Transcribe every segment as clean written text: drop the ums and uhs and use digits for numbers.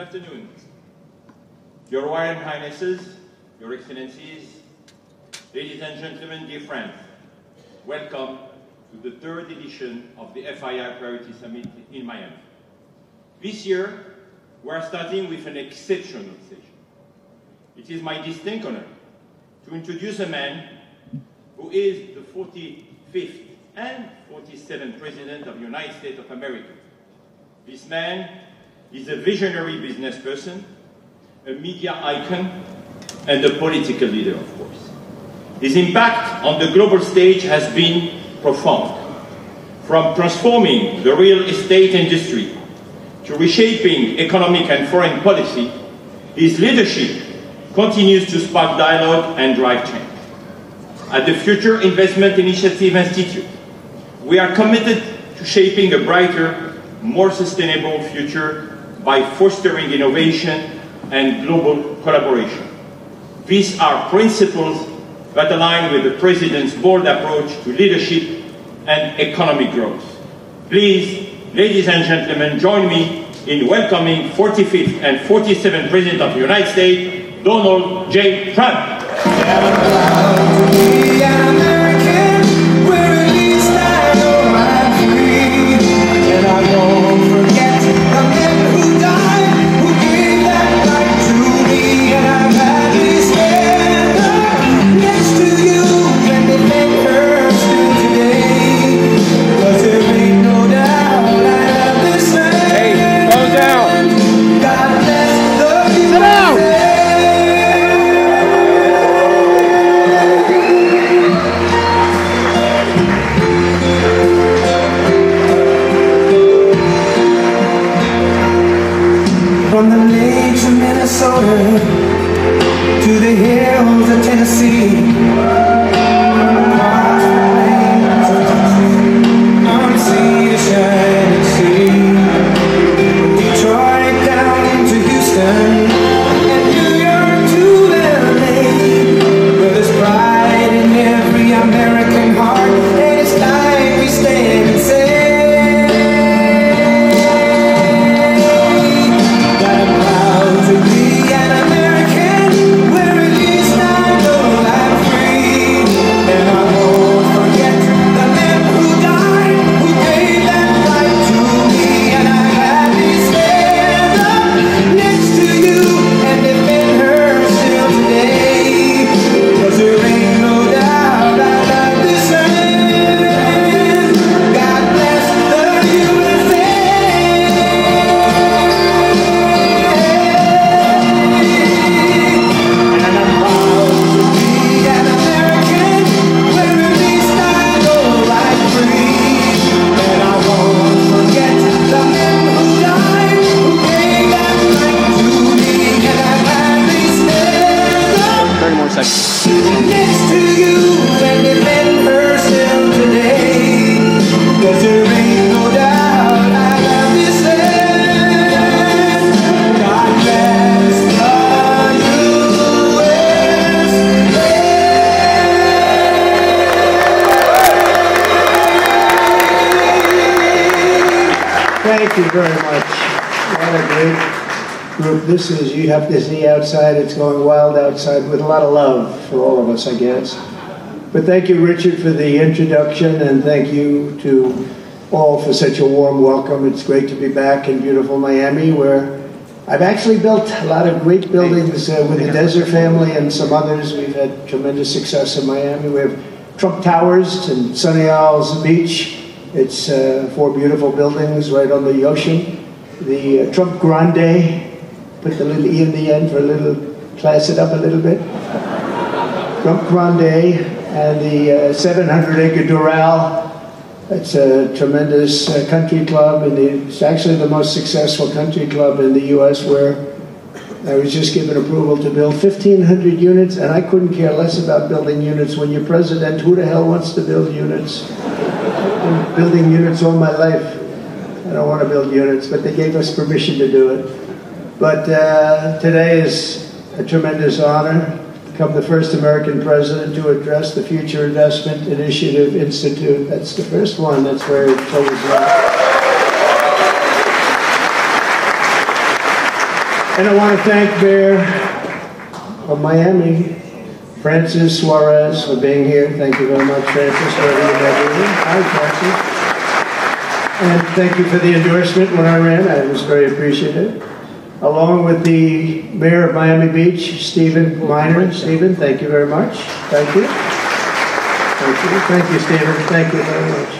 afternoon. Your Royal Highnesses, Your Excellencies, ladies and gentlemen, dear friends, welcome to the third edition of the FII Priority Summit in Miami. This year, we are starting with an exceptional session. It is my distinct honor to introduce a man who is the 45th and 47th President of the United States of America. This man is a visionary business person, a media icon, and a political leader, of course. His impact on the global stage has been profound. From transforming the real estate industry to reshaping economic and foreign policy, his leadership continues to spark dialogue and drive change. At the Future Investment Initiative Institute, we are committed to shaping a brighter, more sustainable future by fostering innovation and global collaboration. These are principles that align with the President's bold approach to leadership and economic growth. Please, ladies and gentlemen, join me in welcoming 45th and 47th President of the United States, Donald J. Trump. From the lakes of Minnesota to the hills of Tennessee, across the plains of Texas, on the sea to shining sea, Detroit down to Houston, and New York to LA, where there's pride in every American heart, and it's time we stand and say, Thank you very much. What a great group this is. You have to see outside. It's going wild outside with a lot of love for all of us, I guess. But thank you, Richard, for the introduction, and thank you to all for such a warm welcome. It's great to be back in beautiful Miami, where I've actually built a lot of great buildings with the Desert family and some others. We've had tremendous success in Miami. We have Trump Towers and Sunny Isles Beach. It's 4 beautiful buildings right on the ocean. The Trump Grande, put the little E in the end for a little, class it up a little bit. Trump Grande, and the 700-acre Doral. It's a tremendous country club, and it's actually the most successful country club in the U.S., where I was just given approval to build 1,500 units, and I couldn't care less about building units. When you're president, who the hell wants to build units? I've been building units all my life. I don't want to build units, but they gave us permission to do it. But today is a tremendous honor to become the first American president to address the Future Investment Initiative Institute. That's the first one. That's where it goes. And I want to thank Mayor of Miami, Francis Suarez, for being here. Thank you very much, Francis, for everything you did. Hi, Francis. And thank you for the endorsement when I ran. I was very appreciative. Along with the Mayor of Miami Beach, Stephen Miner. Stephen, thank you very much. Thank you. Thank you. Thank you, Stephen. Thank you very much.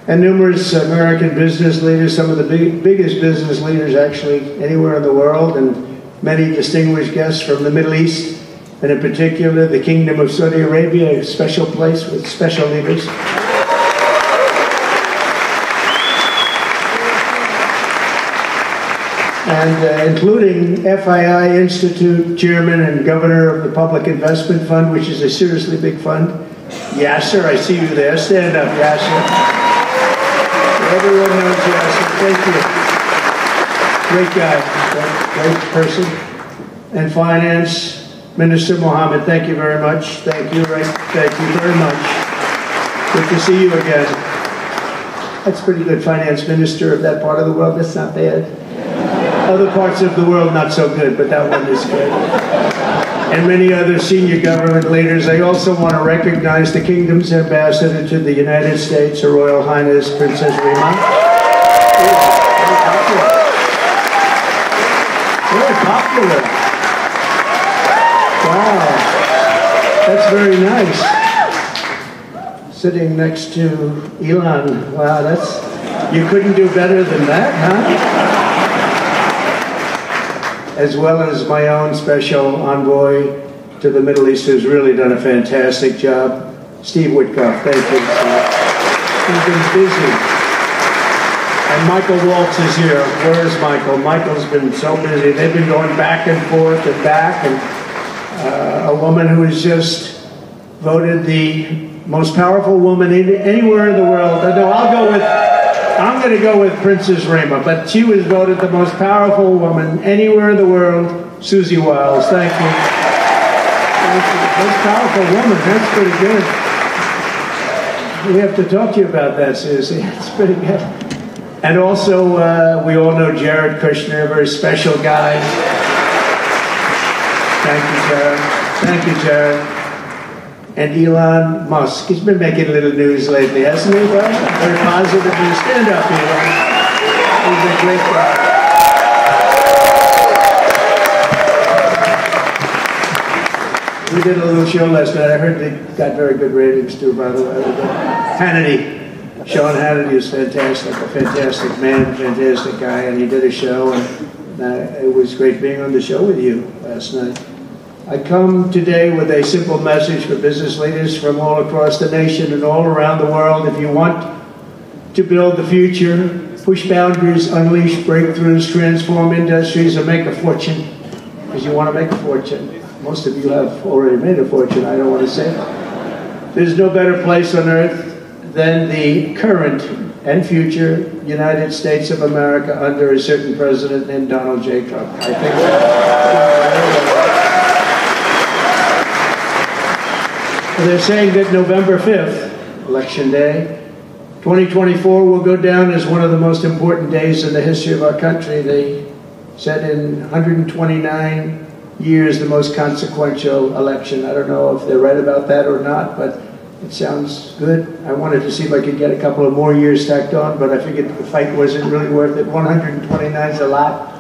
And numerous American business leaders, some of the biggest business leaders actually anywhere in the world, and many distinguished guests from the Middle East, and in particular the Kingdom of Saudi Arabia, a special place with special leaders. And including FII Institute Chairman and Governor of the Public Investment Fund, which is a seriously big fund. Yasser, I see you there. Stand up, Yasser. Everyone knows Yasser. Thank you. Great guy, great person. And Finance Minister Mohammed, thank you very much. Thank you, thank you very much. Good to see you again. That's pretty good, Finance Minister of that part of the world. That's not bad. Other parts of the world, not so good, but that one is good. And many other senior government leaders. I also want to recognize the Kingdom's ambassador to the United States, Her Royal Highness Princess Rima. Very popular. Wow, that's very nice. Sitting next to Elon. Wow, you couldn't do better than that, huh? As well as my own special envoy to the Middle East, who's really done a fantastic job, Steve Witkoff. Thank you, Steve. He's been busy. And Michael Waltz is here. Where is Michael? Michael's been so busy. They've been going back and forth and back. And a woman who is just voted the most powerful woman anywhere in the world. No, I'm going to go with Princess Rima, but she was voted the most powerful woman anywhere in the world, Susie Wiles. Thank you. Thank you. Most powerful woman, that's pretty good. We have to talk to you about that, Susie. That's pretty good. And also, we all know Jared Kushner, a very special guy. Thank you, Jared. Thank you, Jared. And Elon Musk. He's been making a little news lately, hasn't he? Well, very positive news. Stand up, Elon. He's a great guy. We did a little show last night. I heard they got very good ratings too, by the way. Hannity. Sean Hannity is fantastic. A fantastic man, fantastic guy. And he did a show, and it was great being on the show with you last night. I come today with a simple message for business leaders from all across the nation and all around the world. If you want to build the future, push boundaries, unleash breakthroughs, transform industries, and make a fortune, because you want to make a fortune. Most of you have already made a fortune, I don't want to say that. There's no better place on earth than the current and future United States of America under a certain president named Donald J. Trump. I think they're saying that November 5th, Election Day, 2024 will go down as one of the most important days in the history of our country. They said in 129 years, the most consequential election. I don't know if they're right about that or not, but it sounds good. I wanted to see if I could get a couple of more years stacked on, but I figured the fight wasn't really worth it. 129 is a lot.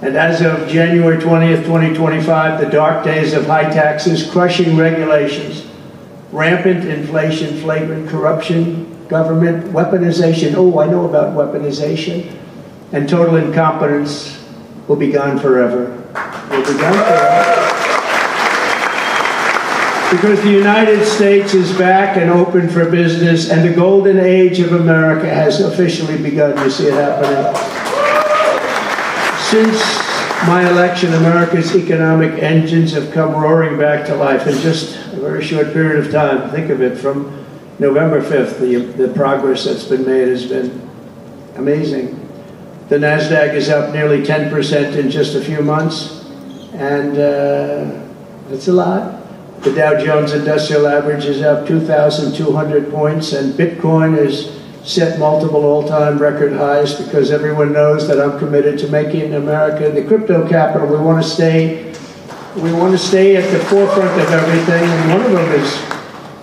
And as of January 20th, 2025, the dark days of high taxes, crushing regulations, rampant inflation, flagrant corruption, government weaponization, oh, I know about weaponization, and total incompetence will be gone forever. Will be gone forever. Because the United States is back and open for business, and the golden age of America has officially begun. You see it happening. Since my election, America's economic engines have come roaring back to life in just a very short period of time. Think of it, from November 5th, the progress that's been made has been amazing. The NASDAQ is up nearly 10% in just a few months, and that's a lot. The Dow Jones Industrial Average is up 2,200 points, and Bitcoin is set multiple all-time record highs, because everyone knows that I'm committed to making America the crypto capital. We want to stay at the forefront of everything, and one of them is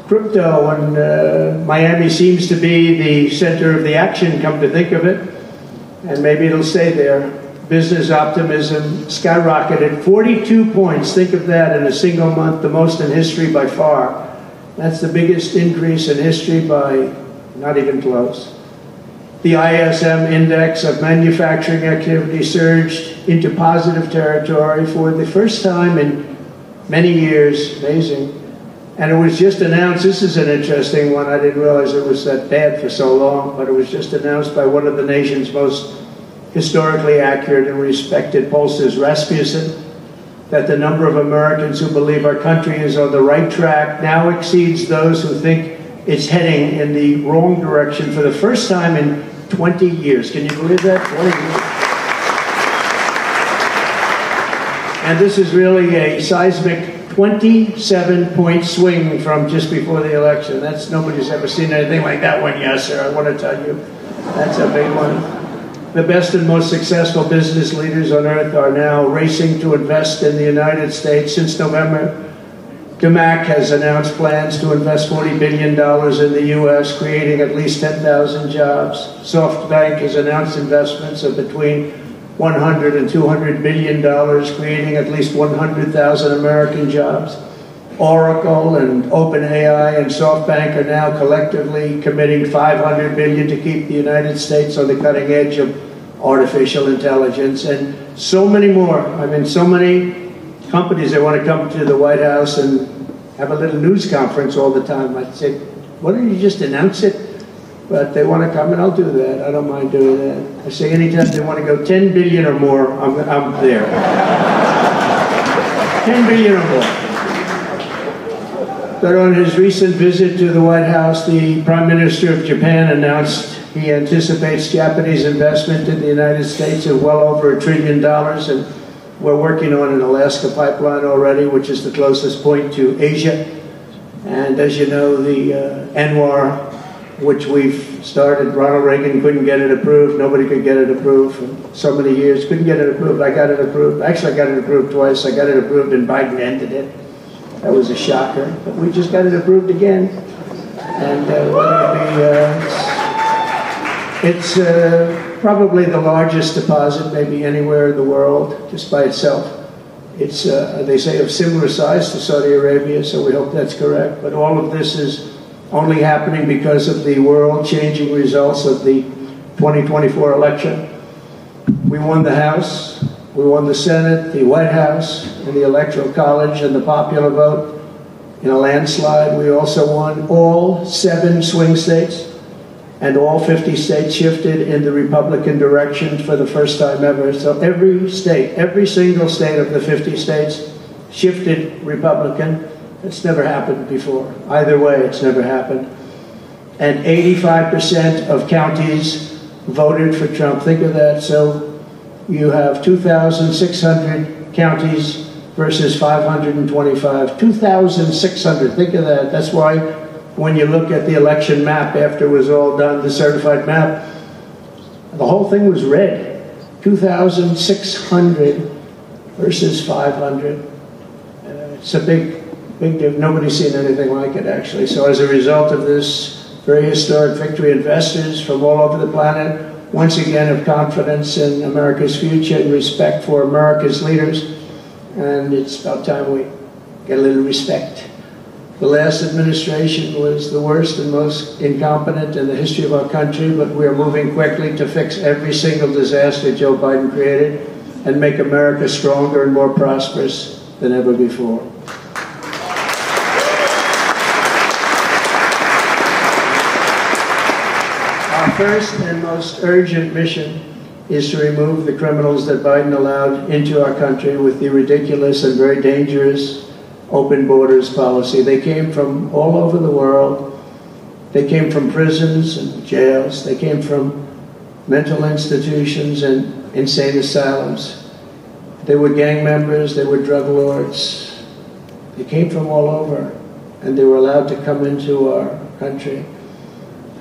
crypto, and Miami seems to be the center of the action, come to think of it, and maybe it'll stay there. Business optimism skyrocketed 42 points. Think of that in a single month, the most in history by far. That's the biggest increase in history by not even close. The ISM index of manufacturing activity surged into positive territory for the first time in many years. Amazing. And it was just announced, this is an interesting one, I didn't realize it was that bad for so long, but it was just announced by one of the nation's most historically accurate and respected pollsters, Rasmussen, that the number of Americans who believe our country is on the right track now exceeds those who think it's heading in the wrong direction for the first time in 20 years. Can you believe that? 20 years. And this is really a seismic 27-point swing from just before the election. That's, nobody's ever seen anything like that one, yes, sir. I want to tell you, that's a big one. The best and most successful business leaders on earth are now racing to invest in the United States. Since November, DMAC has announced plans to invest $40 billion in the U.S., creating at least 10,000 jobs. SoftBank has announced investments of between $100 and $200 billion, creating at least 100,000 American jobs. Oracle and OpenAI and SoftBank are now collectively committing $500 billion to keep the United States on the cutting edge of artificial intelligence, and so many more. I mean, so many companies that want to come to the White House and have a little news conference all the time. I'd say, why don't you just announce it? But they want to come, and I'll do that. I don't mind doing that. I say anytime they want to go 10 billion or more, I'm there. 10 billion or more. But on his recent visit to the White House, the Prime Minister of Japan announced he anticipates Japanese investment in the United States of well over $1 trillion, and we're working on an Alaska pipeline already, which is the closest point to Asia. And as you know, the NWAR, which we've started, Ronald Reagan couldn't get it approved. Nobody could get it approved for so many years. Couldn't get it approved. I got it approved. Actually, I got it approved twice. I got it approved and Biden ended it. That was a shocker, but we just got it approved again, and it's probably the largest deposit maybe anywhere in the world, just by itself. It's they say of similar size to Saudi Arabia, so we hope that's correct. But all of this is only happening because of the world-changing results of the 2024 election. We won the House. We won the Senate, the White House, and the Electoral College, and the popular vote in a landslide. We also won all 7 swing states, and all 50 states shifted in the Republican direction for the first time ever. So every state, every single state of the 50 states shifted Republican. It's never happened before. Either way, it's never happened. And 85% of counties voted for Trump. Think of that. So you have 2,600 counties versus 525. 2,600, think of that. That's why when you look at the election map after it was all done, the certified map, the whole thing was red. 2,600 versus 500. It's a big difference. Nobody's seen anything like it, actually. So as a result of this very historic victory, investors from all over the planet once again have confidence in America's future and respect for America's leaders, and it's about time we get a little respect. The last administration was the worst and most incompetent in the history of our country, but we are moving quickly to fix every single disaster Joe Biden created and make America stronger and more prosperous than ever before. Our first and most urgent mission is to remove the criminals that Biden allowed into our country with the ridiculous and very dangerous open borders policy. They came from all over the world. They came from prisons and jails. They came from mental institutions and insane asylums. They were gang members. They were drug lords. They came from all over, and they were allowed to come into our country.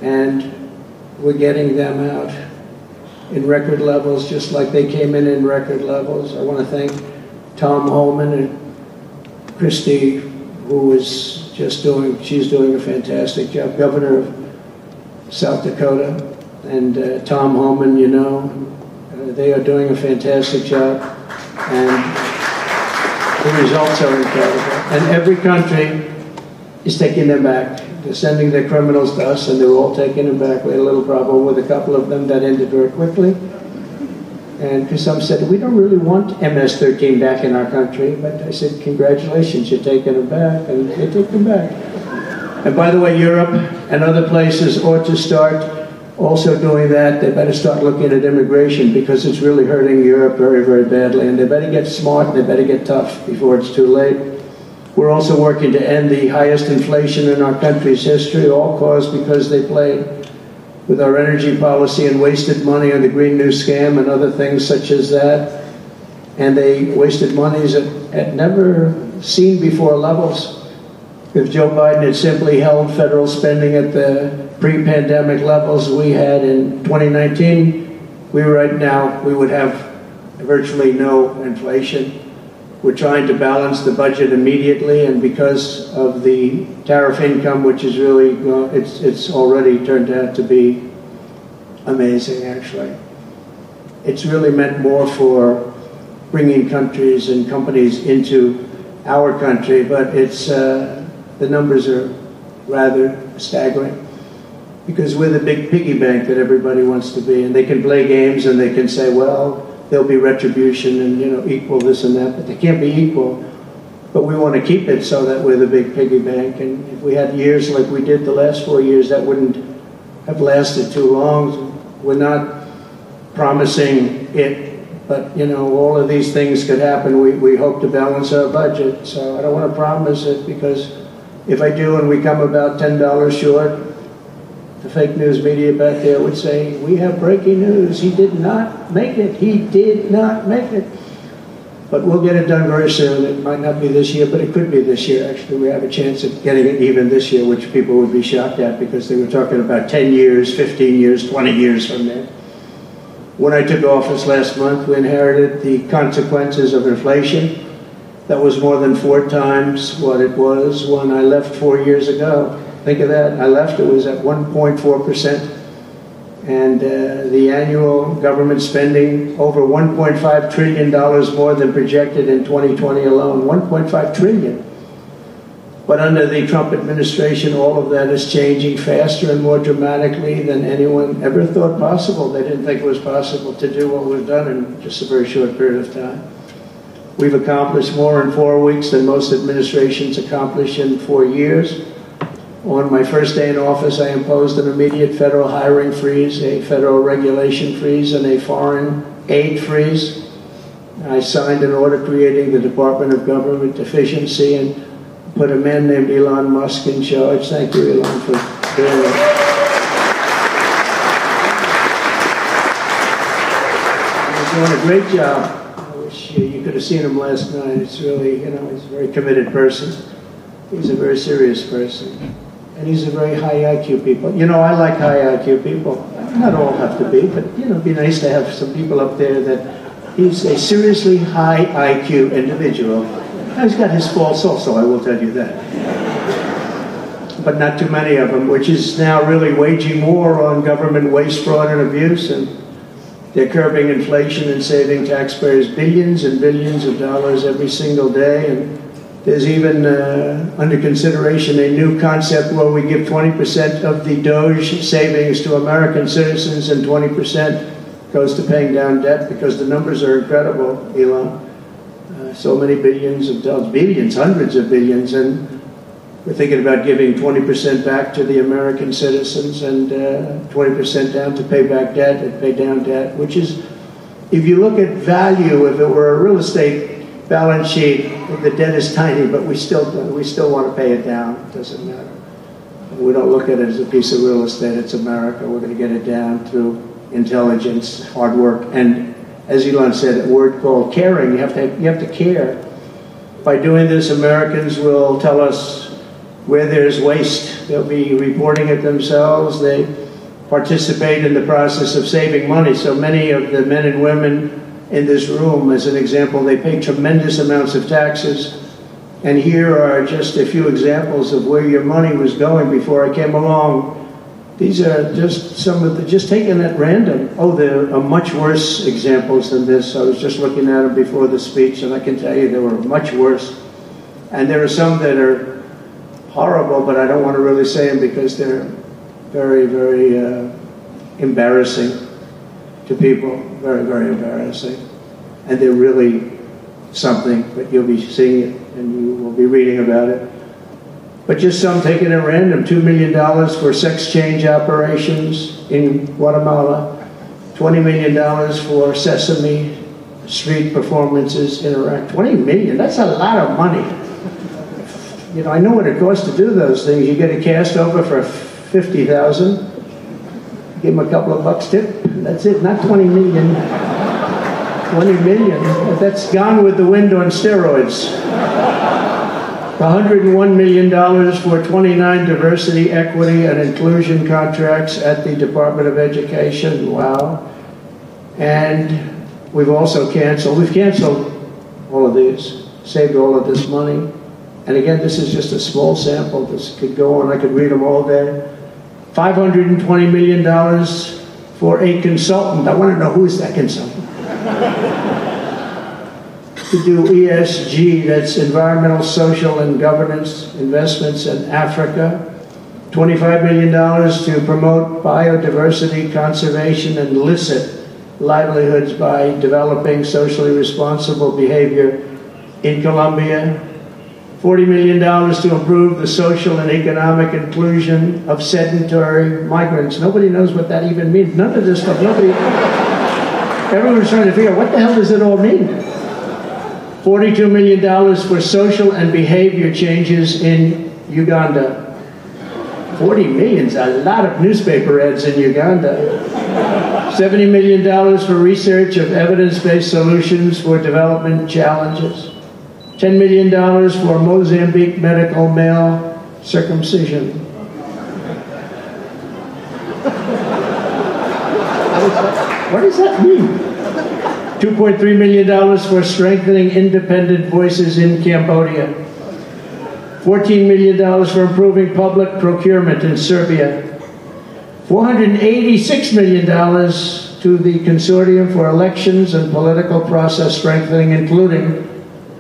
And we're getting them out in record levels, just like they came in record levels. I want to thank Tom Holman and Christy, who is she's doing a fantastic job, Governor of South Dakota, and Tom Holman, you know, they are doing a fantastic job, and the results are incredible. And every country is taking them back. They're sending their criminals to us, and they're all taking them back. We had a little problem with a couple of them that ended very quickly. And because some said, we don't really want MS-13 back in our country. But I said, congratulations, you're taking them back. And they take them back. And by the way, Europe and other places ought to start also doing that. They better start looking at immigration, because it's really hurting Europe very, very badly. And they better get smart, and they better get tough before it's too late. We're also working to end the highest inflation in our country's history, all caused because they played with our energy policy and wasted money on the Green New Scam and other things such as that. And they wasted monies at never seen before levels. If Joe Biden had simply held federal spending at the pre-pandemic levels we had in 2019, right now we would have virtually no inflation. We're trying to balance the budget immediately, and because of the tariff income, which is really, it's already turned out to be amazing, actually. It's really meant more for bringing countries and companies into our country, but it's, the numbers are rather staggering, because we're the big piggy bank that everybody wants to be, and they can play games and they can say, well, there'll be retribution and, you know, equal this and that, but they can't be equal. But we want to keep it so that we're the big piggy bank. And if we had years like we did the last 4 years, that wouldn't have lasted too long. We're not promising it, but, you know, all of these things could happen. We hope to balance our budget. So I don't want to promise it, because if I do and we come about $10 short, the fake news media back there would say, we have breaking news. He did not make it. He did not make it. But we'll get it done very soon. It might not be this year, but it could be this year. Actually, we have a chance of getting it even this year, which people would be shocked at, because they were talking about 10 years, 15 years, 20 years from there. When I took office last month, we inherited the consequences of inflation. That was more than 4 times what it was when I left 4 years ago. Think of that. I left, it was at 1.4%. And the annual government spending over $1.5 trillion more than projected in 2020 alone. 1.5 trillion. But under the Trump administration, all of that is changing faster and more dramatically than anyone ever thought possible. They didn't think it was possible to do what we've done in just a very short period of time. We've accomplished more in 4 weeks than most administrations accomplish in 4 years. On my first day in office, I imposed an immediate federal hiring freeze, a federal regulation freeze, and a foreign aid freeze. I signed an order creating the Department of Government Efficiency and put a man named Elon Musk in charge. Thank you, Elon, for doing that. He's doing a great job. I wish you could have seen him last night. It's really, you know, he's a very committed person. He's a very serious person. And he's a very high IQ people. You know, I like high IQ people. Not all have to be, but, you know, it'd be nice to have some people up there that he's a seriously high IQ individual. He's got his faults also, I will tell you that. But not too many of them, which is now really waging war on government waste, fraud, and abuse. And they're curbing inflation and saving taxpayers billions and billions of dollars every single day. And there's even under consideration a new concept where we give 20% of the Doge savings to American citizens and 20% goes to paying down debt, because the numbers are incredible, Elon. So many billions of dollars, billions, hundreds of billions, and we're thinking about giving 20% back to the American citizens and 20% down to pay back debt and pay down debt, which is, if you look at value, if it were a real estate balance sheet, the debt is tiny, but we still want to pay it down. It doesn't matter. We don't look at it as a piece of real estate. It's America. We're going to get it down through intelligence, hard work, and as Elon said, a word called caring. You have to care. By doing this, Americans will tell us where there's waste. They'll be reporting it themselves. Part participate in the process of saving money. So many of the men and women in this room, as an example, they pay tremendous amounts of taxes. And here are just a few examples of where your money was going before I came along. These are just some of the, just taken at random. Oh, there are much worse examples than this. I was just looking at them before the speech, and I can tell you they were much worse. And there are some that are horrible, but I don't want to really say them because they're very, very embarrassing to people. Very, very embarrassing. And they're really something, but you'll be seeing it and you will be reading about it. But just some taken at random. $2 million for sex change operations in Guatemala. $20 million for Sesame Street performances in Iraq. $20 million, that's a lot of money. You know, I know what it costs to do those things. You get a cast over for $50,000. Give them a couple of bucks tip. That's it, not 20 million. 20 million, that's Gone with the Wind on steroids. $101 million for 29 diversity, equity, and inclusion contracts at the Department of Education. Wow. And we've also canceled all of these, saved all of this money. And again, this is just a small sample. This could go on, I could read them all day. $520 million for a consultant. I want to know who is that consultant? To do ESG, that's environmental, social, and governance investments in Africa. $25 million to promote biodiversity, conservation, and illicit livelihoods by developing socially responsible behavior in Colombia. $40 million to improve the social and economic inclusion of sedentary migrants. Nobody knows what that even means. None of this stuff, everyone's trying to figure out what the hell does it all mean? $42 million for social and behavior changes in Uganda. 40 million is a lot of newspaper ads in Uganda. $70 million for research of evidence-based solutions for development challenges. $10 million for Mozambique medical male circumcision. What does that mean? $2.3 million for strengthening independent voices in Cambodia. $14 million for improving public procurement in Serbia. $486 million to the Consortium for Elections and Political Process Strengthening, including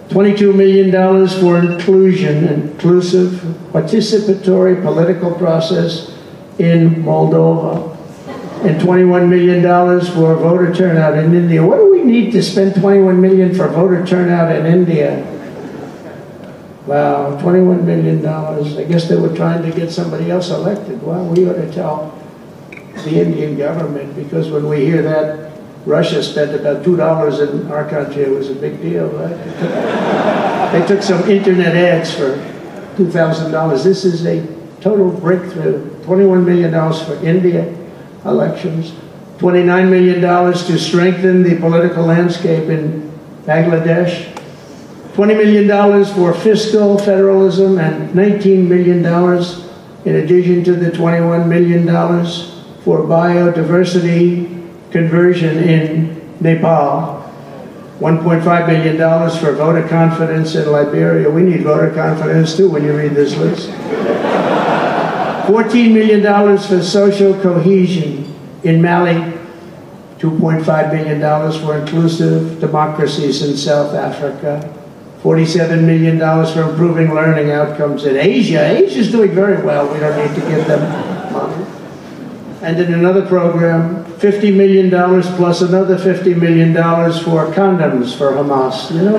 $22 million for inclusive, participatory political process in Moldova. And $21 million for voter turnout in India. What do we need to spend $21 million for voter turnout in India? Wow, $21 million. I guess they were trying to get somebody else elected. Well, we ought to tell the Indian government, because when we hear that Russia spent about $2 in our country, it was a big deal, right? They took some internet ads for $2,000. This is a total breakthrough. $21 million for India elections. $29 million to strengthen the political landscape in Bangladesh. $20 million for fiscal federalism, and $19 million in addition to the $21 million for biodiversity conversion in Nepal. $1.5 million for voter confidence in Liberia. We need voter confidence too when you read this list. $14 million for social cohesion in Mali. $2.5 million for inclusive democracies in South Africa. $47 million for improving learning outcomes in Asia. Asia's doing very well. We don't need to give them money. And in another program, $50 million plus another $50 million for condoms for Hamas. You know,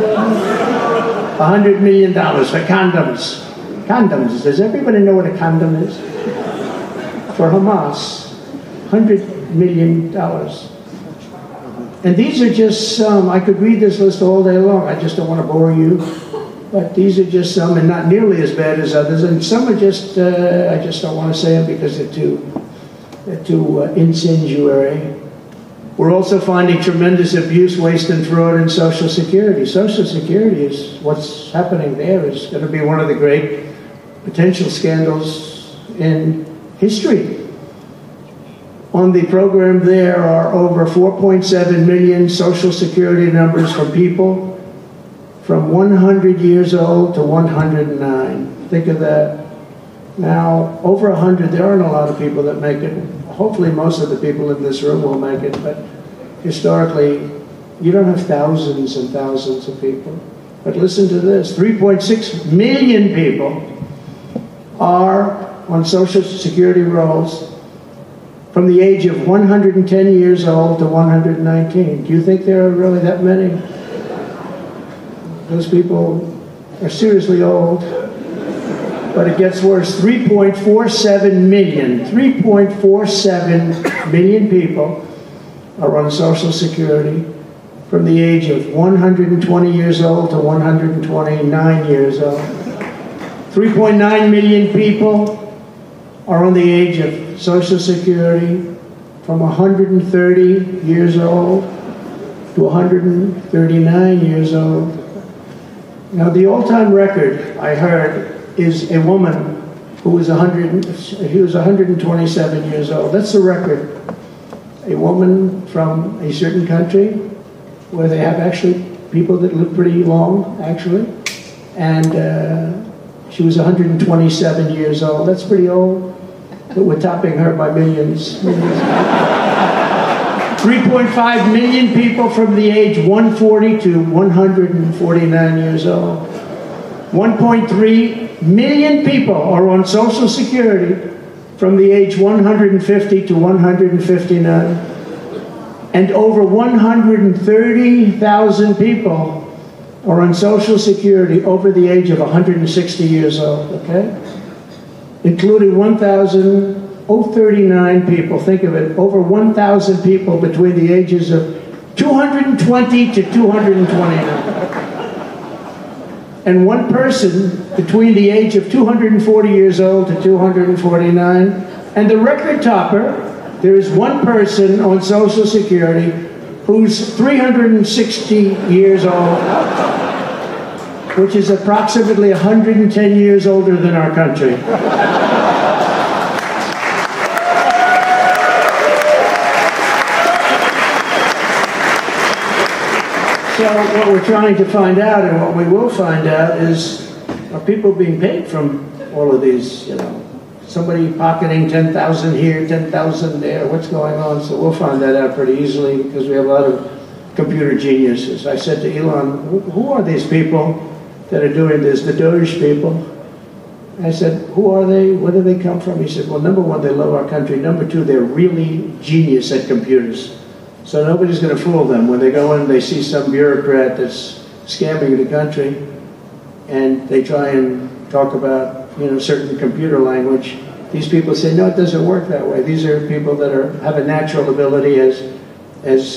$100 million for condoms. Condoms. Does everybody know what a condom is? For Hamas, $100 million. And these are just some. I could read this list all day long. I just don't want to bore you. But these are just some, and not nearly as bad as others. And some are just, I just don't want to say them because they're too incendiary. We're also finding tremendous abuse, waste, and fraud in Social Security. Social Security is, what's happening there is going to be one of the great potential scandals in history. On the program there are over 4.7 million Social Security numbers from people from 100 years old to 109. Think of that. Now, over 100, there aren't a lot of people that make it. Hopefully most of the people in this room will make it, but historically, you don't have thousands and thousands of people. But listen to this, 3.6 million people are on Social Security rolls from the age of 110 years old to 119. Do you think there are really that many? Those people are seriously old. But it gets worse, 3.47 million people are on Social Security from the age of 120 years old to 129 years old. 3.9 million people are on the age of Social Security from 130 years old to 139 years old. Now, the all-time record, I heard, is a woman who was 127 years old. That's the record. A woman from a certain country where they have actually people that live pretty long, actually. And she was 127 years old. That's pretty old. But we're topping her by millions. 3.5 million people from the age 140 to 149 years old. 1.3 million people are on Social Security from the age 150 to 159. And over 130,000 people are on Social Security over the age of 160 years old, okay? Including 1,039 people, think of it, over 1,000 people between the ages of 220 to 229. And one person between the age of 240 years old to 249. And the record topper, there is one person on Social Security who's 360 years old, which is approximately 110 years older than our country. So what we're trying to find out, and what we will find out, is are people being paid from all of these, you know, somebody pocketing 10,000 here, 10,000 there, what's going on? So we'll find that out pretty easily because we have a lot of computer geniuses. I said to Elon, who are these people that are doing this, the Doge people? I said, who are they? Where do they come from? He said, well, number one, they love our country. Number two, they're really genius at computers. So nobody's going to fool them. When they go in, they see some bureaucrat that's scamming the country, and they try and talk about, you know, certain computer language. These people say, no, it doesn't work that way. These are people that have a natural ability as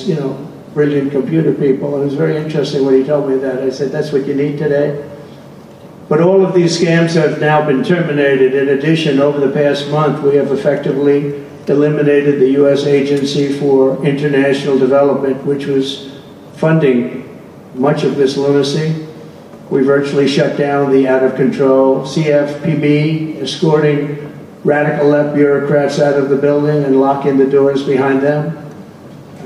you know, brilliant computer people. And it was very interesting when he told me that. I said, that's what you need today. But all of these scams have now been terminated. In addition, over the past month, we have effectively eliminated the U.S. Agency for International Development, which was funding much of this lunacy. We virtually shut down the out-of-control CFPB, escorting radical left bureaucrats out of the building and locking the doors behind them.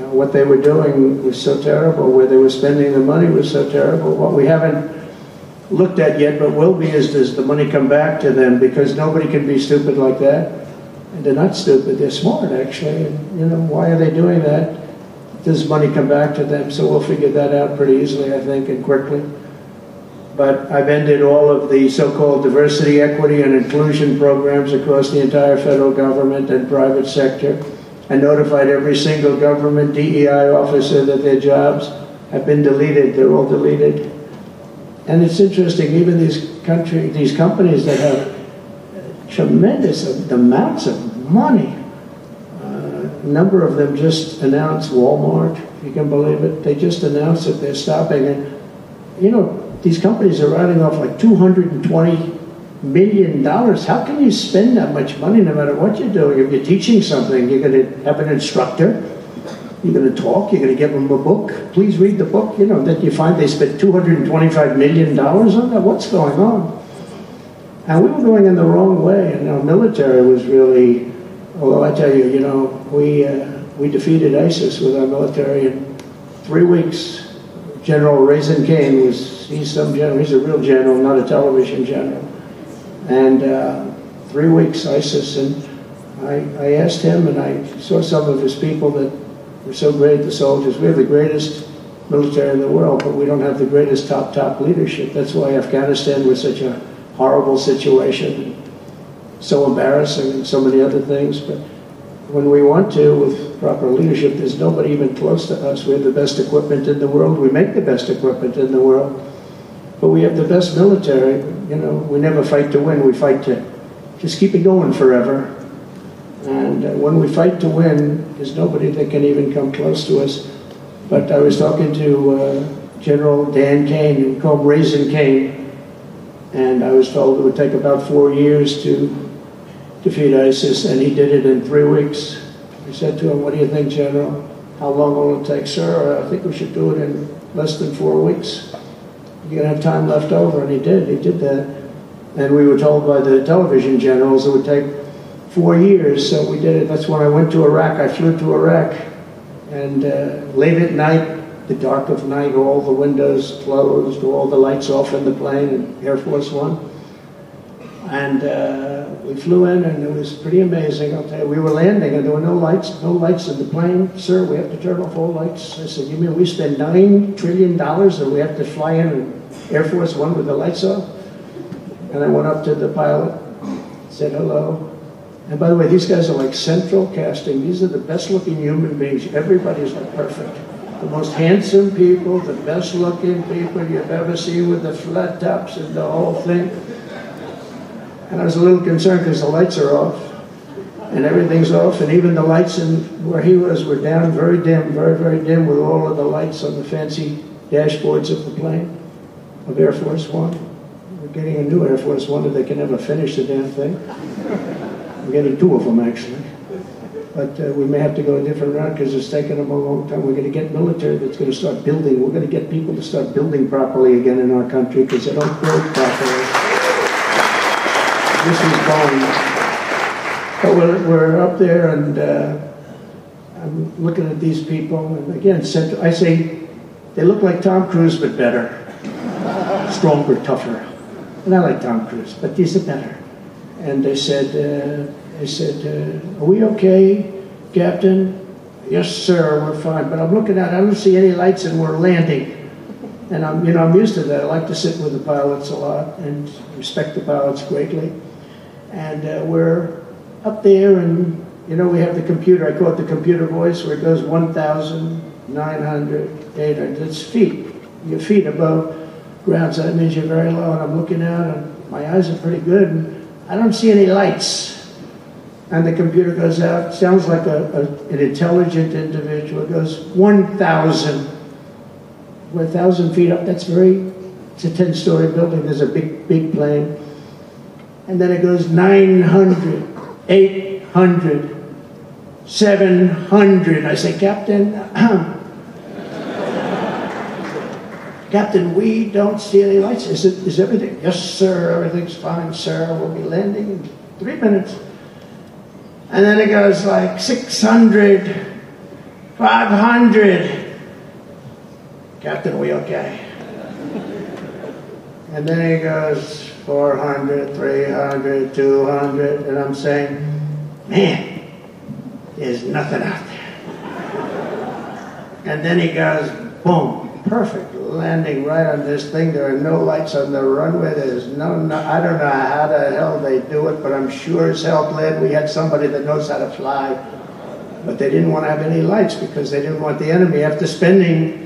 What they were doing was so terrible. Where they were spending the money was so terrible. What we haven't looked at yet, but will be, is does the money come back to them? Because nobody can be stupid like that. And they're not stupid, they're smart, actually. And, you know, why are they doing that? Does money come back to them? So we'll figure that out pretty easily, I think, and quickly. But I've ended all of the so-called diversity, equity, and inclusion programs across the entire federal government and private sector. I notified every single government DEI officer that their jobs have been deleted. They're all deleted. And it's interesting, even these companies that have tremendous amounts of money. A number of them just announced, Walmart, if you can believe it, they just announced that they're stopping. And, you know, these companies are writing off like $220 million. How can you spend that much money no matter what you're doing? If you're teaching something, you're going to have an instructor, you're going to talk, you're going to give them a book. Please read the book. You know, that you find they spent $225 million on that. What's going on? And we were going in the wrong way, and our military was really Although I tell you, you know, we defeated ISIS with our military in 3 weeks. General Raisin Kane he's some general, he's a real general, not a television general. And 3 weeks ISIS, and I asked him, and I saw some of his people that were so great, the soldiers. We have the greatest military in the world, but we don't have the greatest top leadership. That's why Afghanistan was such a horrible situation, so embarrassing, and so many other things. But when we want to, with proper leadership, there's nobody even close to us. We have the best equipment in the world. We make the best equipment in the world. But we have the best military. You know, we never fight to win. We fight to just keep it going forever. And when we fight to win, there's nobody that can even come close to us. But I was talking to General Dan Kane, we call him Raisin Kane, and I was told it would take about 4 years to defeat ISIS, and he did it in 3 weeks. I said to him, "What do you think, General? How long will it take?" "Sir, I think we should do it in less than 4 weeks. You're going to have time left over." And he did that. And we were told by the television generals it would take 4 years, so we did it. That's when I went to Iraq. I flew to Iraq, and late at night, the dark of night, all the windows closed, all the lights off in the plane, in Air Force One. And we flew in, and it was pretty amazing. I'll tell you, we were landing, and there were no lights in the plane. "Sir, we have to turn off all lights." I said, "You mean we spend $9 trillion and we have to fly in Air Force One with the lights off?" And I went up to the pilot, said hello. And by the way, these guys are like central casting. These are the best looking human beings. Everybody's like perfect. The most handsome people, the best looking people you've ever seen with the flat tops and the whole thing. And I was a little concerned because the lights are off, and everything's off, and even the lights in where he was were down, very dim, very, very dim, with all of the lights on the fancy dashboards of the plane, of Air Force One. We're getting a new Air Force One if they can ever finish the damn thing. We're getting 2 of them, actually. But we may have to go a different route because it's taken them a long time. We're going to get military that's going to start building. We're going to get people to start building properly again in our country because they don't build properly. This is going. But we're up there, and I'm looking at these people, and again, I say they look like Tom Cruise, but better, stronger, tougher. And I like Tom Cruise, but these are better. And they said, "Are we okay, Captain?" "Yes, sir, we're fine." But I'm looking out, I don't see any lights, and we're landing. And I'm used to that. I like to sit with the pilots a lot and respect the pilots greatly. And we're up there, and we have the computer. I call it the computer voice, where it goes 1,900, 800. It's feet. Your feet above ground, so that means you're very low. And I'm looking out, and my eyes are pretty good, and I don't see any lights. And the computer goes out. Sounds like an intelligent individual. It goes 1,000. We're 1,000 feet up. It's a 10-story building. There's a big plane. And then it goes 900, 800, 700. I say, "Captain, Captain, we don't see any lights. Is everything?" "Yes, sir, everything's fine, sir. We'll be landing in 3 minutes." And then it goes like 600, 500. "Captain, we okay?" And then it goes 400, 300, 200, and I'm saying, "Man, there's nothing out there." And then he goes, boom, perfect landing right on this thing. There are no lights on the runway. There's no, I don't know how the hell they do it, but I'm sure as hell glad we had somebody that knows how to fly. But they didn't want to have any lights because they didn't want the enemy, after spending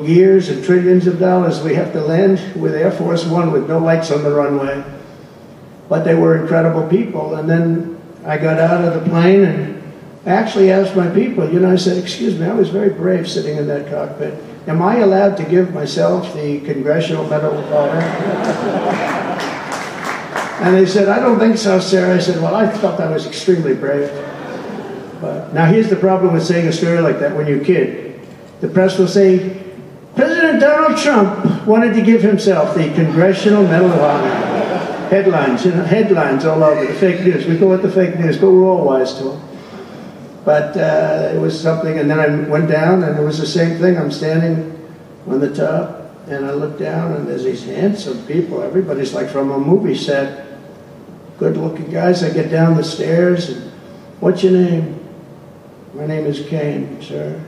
years and trillions of dollars, we have to land with Air Force One with no lights on the runway. But they were incredible people. And then I got out of the plane, and I actually asked my people, I said, "Excuse me, I was very brave sitting in that cockpit. Am I allowed to give myself the Congressional Medal of Honor?" And they said, "I don't think so, sir." I said, "Well, I thought I was extremely brave." But now here's the problem with saying a story like that when you're a kid. The press will say, "President Donald Trump wanted to give himself the Congressional Medal of Honor." Headlines, you know, headlines all over, the fake news. We call it the fake news, but we're all wise to it. But it was something, and then I went down, and it was the same thing. I'm standing on the top, and I look down, and there's these handsome people. Everybody's like from a movie set. Good-looking guys. I get down the stairs, and what's your name? My name is Kane, sir.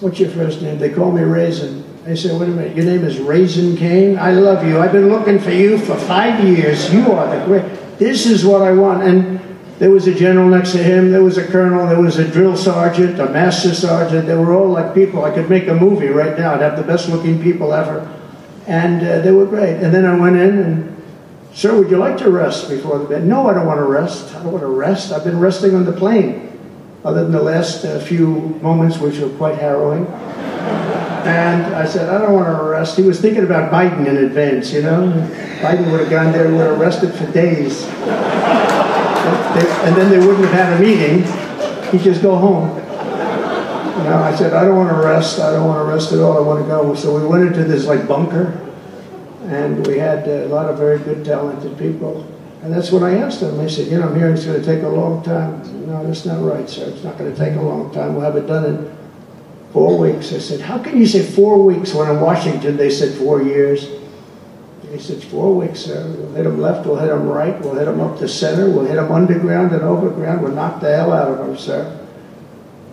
What's your first name? They call me Raisin. I said, wait a minute, your name is Raisin Kane? I love you. I've been looking for you for 5 years. You are the great. This is what I want. And there was a general next to him. There was a colonel. There was a drill sergeant, a master sergeant. They were all like people. I could make a movie right now. I'd have the best-looking people ever. And they were great. And then I went in and, sir, would you like to rest before the bed? No, I don't want to rest. I don't want to rest. I've been resting on the plane, other than the last few moments, which were quite harrowing. And I said, I don't want to arrest. He was thinking about Biden in advance, you know. Biden would have gone there and would have arrested for days. And then they wouldn't have had a meeting. He'd just go home. You know, I said, I don't want to arrest. I don't want to arrest at all. I want to go. So we went into this like bunker. And we had a lot of very good, talented people. And that's when I asked them. I said, you know, I'm hearing it's going to take a long time. I said, no, that's not right, sir. It's not going to take a long time. We'll have it done in 4 weeks. I said, how can you say 4 weeks when in Washington they said 4 years? He said, 4 weeks, sir. We'll hit them left, we'll hit them right, we'll hit them up to center, we'll hit them underground and overground, we'll knock the hell out of them, sir.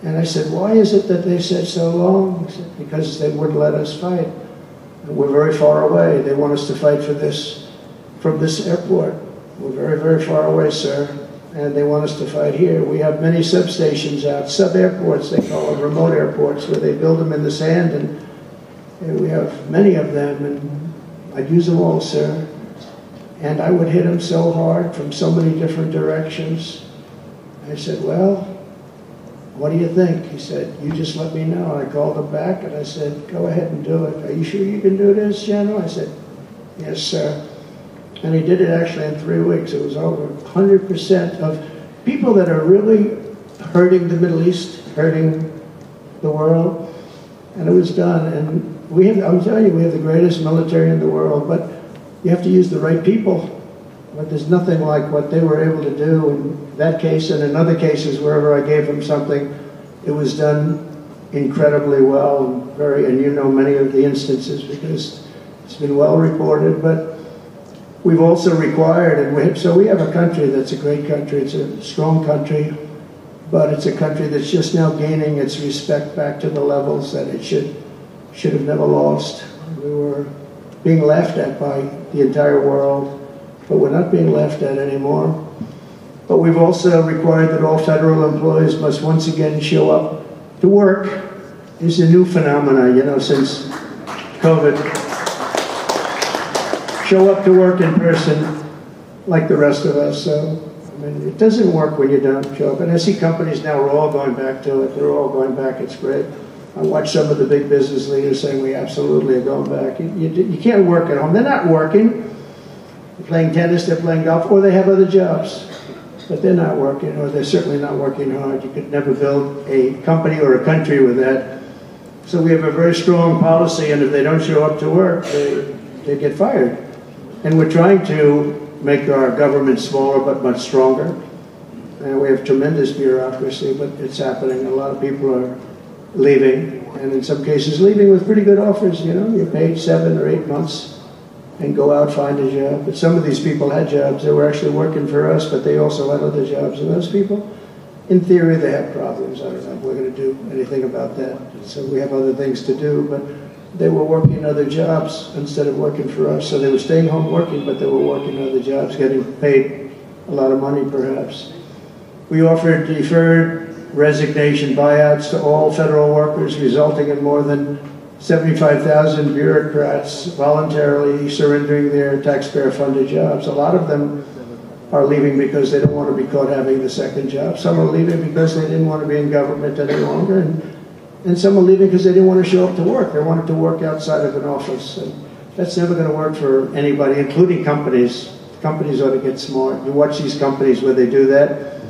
And I said, why is it that they said so long? He said, because they wouldn't let us fight. And we're very far away. They want us to fight for this, from this airport. We're very, very far away, sir. And they want us to fight here. We have many substations out, sub-airports, they call them remote airports, where they build them in the sand, and we have many of them, and I'd use them all, sir. And I would hit them so hard from so many different directions. I said, well, what do you think? He said, you just let me know. I called him back, and I said, go ahead and do it. Are you sure you can do this, General? I said, yes, sir. And he did it actually in 3 weeks. It was over 100% of people that are really hurting the Middle East, hurting the world. And it was done. And we have, I'm telling you, we have the greatest military in the world, but you have to use the right people. But there's nothing like what they were able to do in that case and in other cases wherever I gave them something. It was done incredibly well, and you know many of the instances because it's been well reported. But we've also required, and so we have a country that's a great country. It's a strong country, but it's a country that's just now gaining its respect back to the levels that it should have never lost. We were being laughed at by the entire world, but we're not being laughed at anymore. But we've also required that all federal employees must once again show up to work. It's a new phenomenon, you know, since COVID. Show up to work in person like the rest of us. So, I mean, it doesn't work when you don't show up. And I see companies now are all going back to it. They're all going back. It's great. I watch some of the big business leaders saying we absolutely are going back. You can't work at home. They're not working. They're playing tennis, they're playing golf, or they have other jobs. But they're not working, or they're certainly not working hard. You could never build a company or a country with that. So we have a very strong policy, and if they don't show up to work, they get fired. And we're trying to make our government smaller but much stronger. And we have tremendous bureaucracy, but it's happening. A lot of people are leaving, and in some cases leaving with pretty good offers. You know, you're paid 7 or 8 months and go out, find a job. But some of these people had jobs. They were actually working for us, but they also had other jobs. And those people, in theory, they have problems. I don't know if we're going to do anything about that. So we have other things to do, but they were working other jobs instead of working for us. So they were staying home working, but they were working other jobs, getting paid a lot of money perhaps. We offered deferred resignation buyouts to all federal workers, resulting in more than 75,000 bureaucrats voluntarily surrendering their taxpayer-funded jobs. A lot of them are leaving because they don't want to be caught having the second job. Some are leaving because they didn't want to be in government any longer. And some are leaving because they didn't want to show up to work. They wanted to work outside of an office. And that's never going to work for anybody, including companies. Companies ought to get smart. You watch these companies where they do that,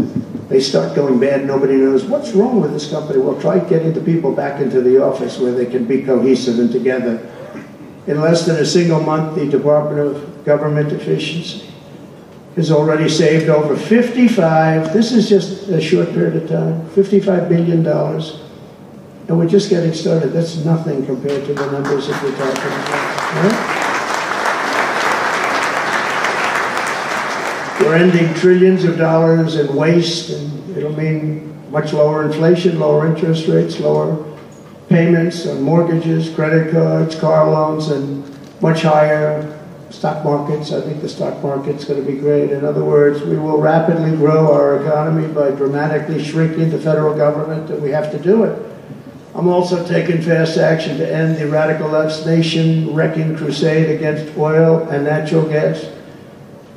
they start going bad. Nobody knows what's wrong with this company. Well, try getting the people back into the office where they can be cohesive and together. In less than a single month, the Department of Government Efficiency has already saved over 55, this is just a short period of time, $55 billion. And we're just getting started. That's nothing compared to the numbers that we're talking about. Right? We're ending trillions of dollars in waste, and it'll mean much lower inflation, lower interest rates, lower payments on mortgages, credit cards, car loans, and much higher stock markets. I think the stock market's going to be great. In other words, we will rapidly grow our economy by dramatically shrinking the federal government, and we have to do it. I'm also taking fast action to end the radical left's nation-wrecking crusade against oil and natural gas.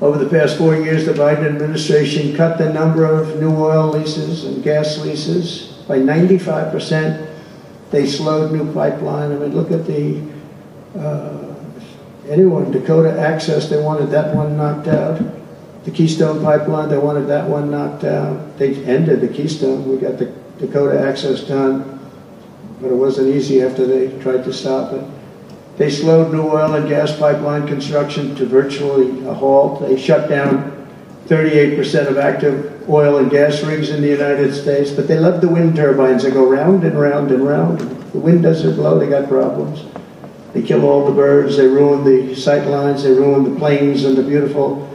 Over the past 4 years, the Biden administration cut the number of new oil leases and gas leases by 95%. They slowed new pipeline. I mean, look at the Dakota Access, they wanted that one knocked out. The Keystone Pipeline, they wanted that one knocked out. They ended the Keystone. We got the Dakota Access done, but it wasn't easy after they tried to stop it. They slowed new oil and gas pipeline construction to virtually a halt. They shut down 38% of active oil and gas rigs in the United States, but they love the wind turbines. They go round and round and round. The wind doesn't blow, they got problems. They kill all the birds, they ruin the sight lines, they ruin the plains and the beautiful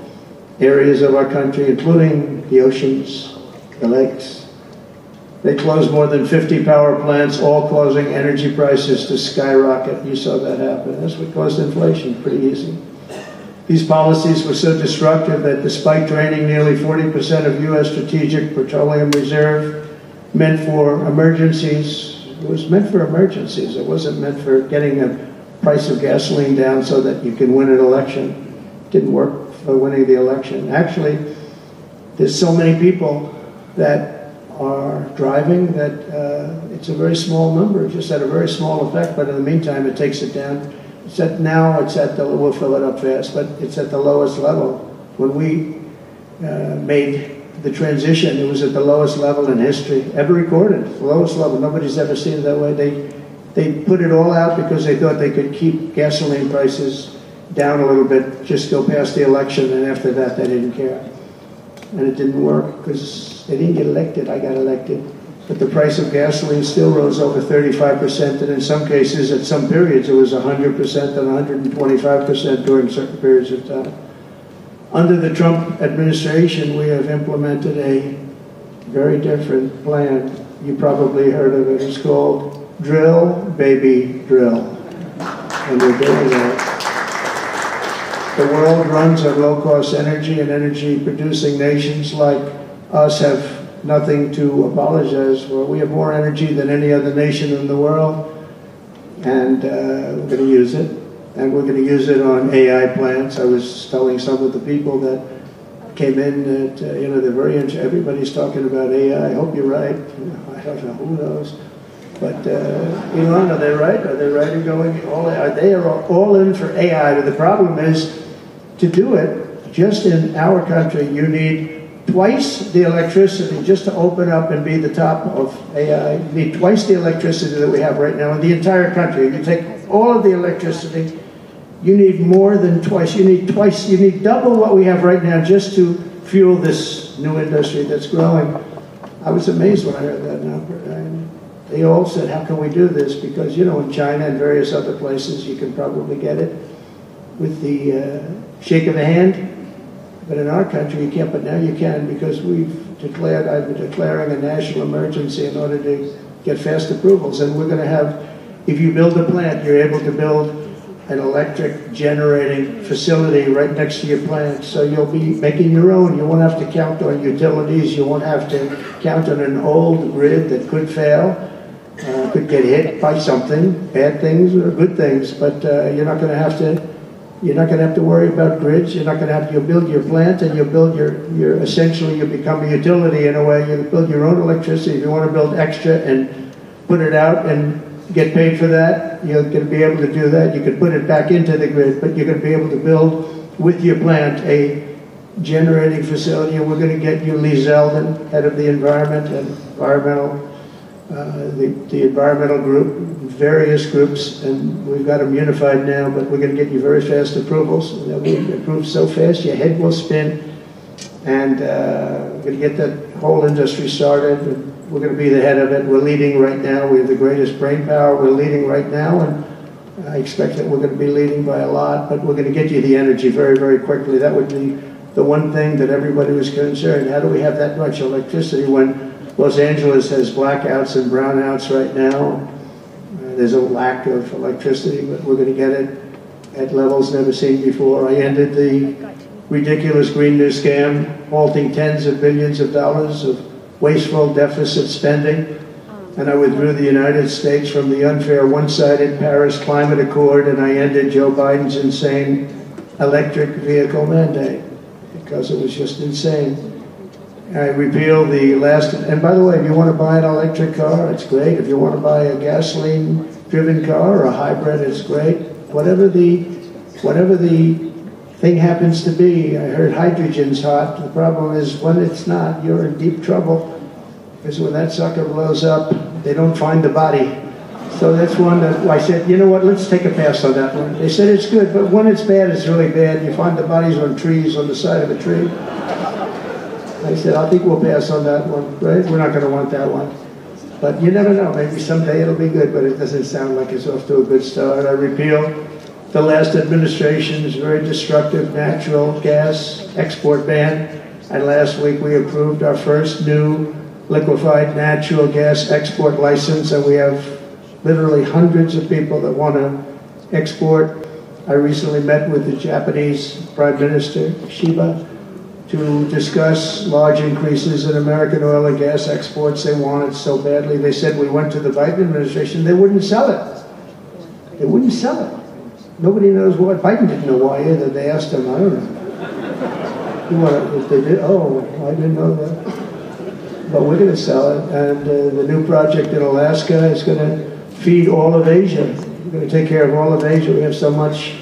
areas of our country, including the oceans, the lakes. They closed more than 50 power plants, all causing energy prices to skyrocket. You saw that happen. That's what caused inflation, pretty easy. These policies were so destructive that despite draining nearly 40% of U.S. strategic petroleum reserve meant for emergencies, it was meant for emergencies. It wasn't meant for getting the price of gasoline down so that you can win an election. It didn't work for winning the election. Actually, there's so many people that are driving that it's a very small number. It just had a very small effect, but in the meantime, it takes it down. We'll fill it up fast, but it's at the lowest level. When we made the transition, it was at the lowest level in history, ever recorded, the lowest level. Nobody's ever seen it that way. They put it all out because they thought they could keep gasoline prices down a little bit, just go past the election, and after that, they didn't care. And it didn't work because they didn't get elected. I got elected. But the price of gasoline still rose over 35%, and in some cases, at some periods, it was 100% and 125% during certain periods of time. Under the Trump administration, we have implemented a very different plan. You probably heard of it. It's called Drill, Baby, Drill. And we're doing that. The world runs on low-cost energy, and energy-producing nations like us have nothing to apologize for. We have more energy than any other nation in the world, and we're going to use it. And we're going to use it on AI plants. I was telling some of the people that came in that, they're very everybody's talking about AI. I hope you're right. I don't know, who knows. But, Elon, are they right? Are they right in going they are all in for AI. But the problem is, to do it, just in our country, you need twice the electricity just to open up and be the top of AI. You need twice the electricity that we have right now in the entire country. If you take all of the electricity, you need more than twice. You need double what we have right now just to fuel this new industry that's growing. I was amazed when I heard that number. And they all said, how can we do this? Because, in China and various other places, you can probably get it with the shake of a hand. But in our country, you can't. But now you can, because I've been declaring a national emergency in order to get fast approvals. And we're going to have, if you build a plant, you're able to build an electric generating facility right next to your plant. So you'll be making your own. You won't have to count on utilities. You won't have to count on an old grid that could fail, could get hit by something, bad things or good things. But you're not going to have to worry about grids. You'll build your plant, and you'll build essentially you become a utility in a way. You build your own electricity. If you want to build extra and put it out and get paid for that, you're going to be able to do that. You can put it back into the grid, but you're going to be able to build with your plant a generating facility. And we're going to get you Lee Zeldin, head of the environment and the environmental group, various groups, and we've got them unified now, but we're going to get you very fast approvals. They'll be approved so fast your head will spin. and we're going to get that whole industry started. We're going to be the head of it. We're leading right now. We have the greatest brain power. We're leading right now, and I expect that we're going to be leading by a lot, but we're going to get you the energy very, very quickly. That would be the one thing that everybody was concerned. How do we have that much electricity when Los Angeles has blackouts and brownouts right now? There's a lack of electricity, but we're going to get it at levels never seen before. I ended the ridiculous Green New scam, halting tens of billions of dollars of wasteful deficit spending, and I withdrew the United States from the unfair one-sided Paris Climate Accord, and I ended Joe Biden's insane electric vehicle mandate because it was just insane. I repealed the last, and by the way, if you want to buy an electric car, it's great. If you want to buy a gasoline-driven car or a hybrid, it's great. Whatever the thing happens to be. I heard hydrogen's hot. The problem is when it's not, you're in deep trouble. Because when that sucker blows up, they don't find the body. So that's one that I said, you know what, let's take a pass on that one. They said it's good, but when it's bad, it's really bad. You find the bodies on trees, on the side of a tree. I said, I think we'll pass on that one, right? We're not going to want that one. But you never know. Maybe someday it'll be good, but it doesn't sound like it's off to a good start. I repealed the last administration's very destructive natural gas export ban. And last week we approved our first new liquefied natural gas export license, and we have literally hundreds of people that want to export. I recently met with the Japanese Prime Minister, Shiba, to discuss large increases in American oil and gas exports. They want it so badly. They said we went to the Biden administration, they wouldn't sell it. They wouldn't sell it. Nobody knows why. Biden didn't know why either. They asked him, I don't know. You want it? They did? Oh, I didn't know that. But we're going to sell it. And the new project in Alaska is going to feed all of Asia. We're going to take care of all of Asia. We have so much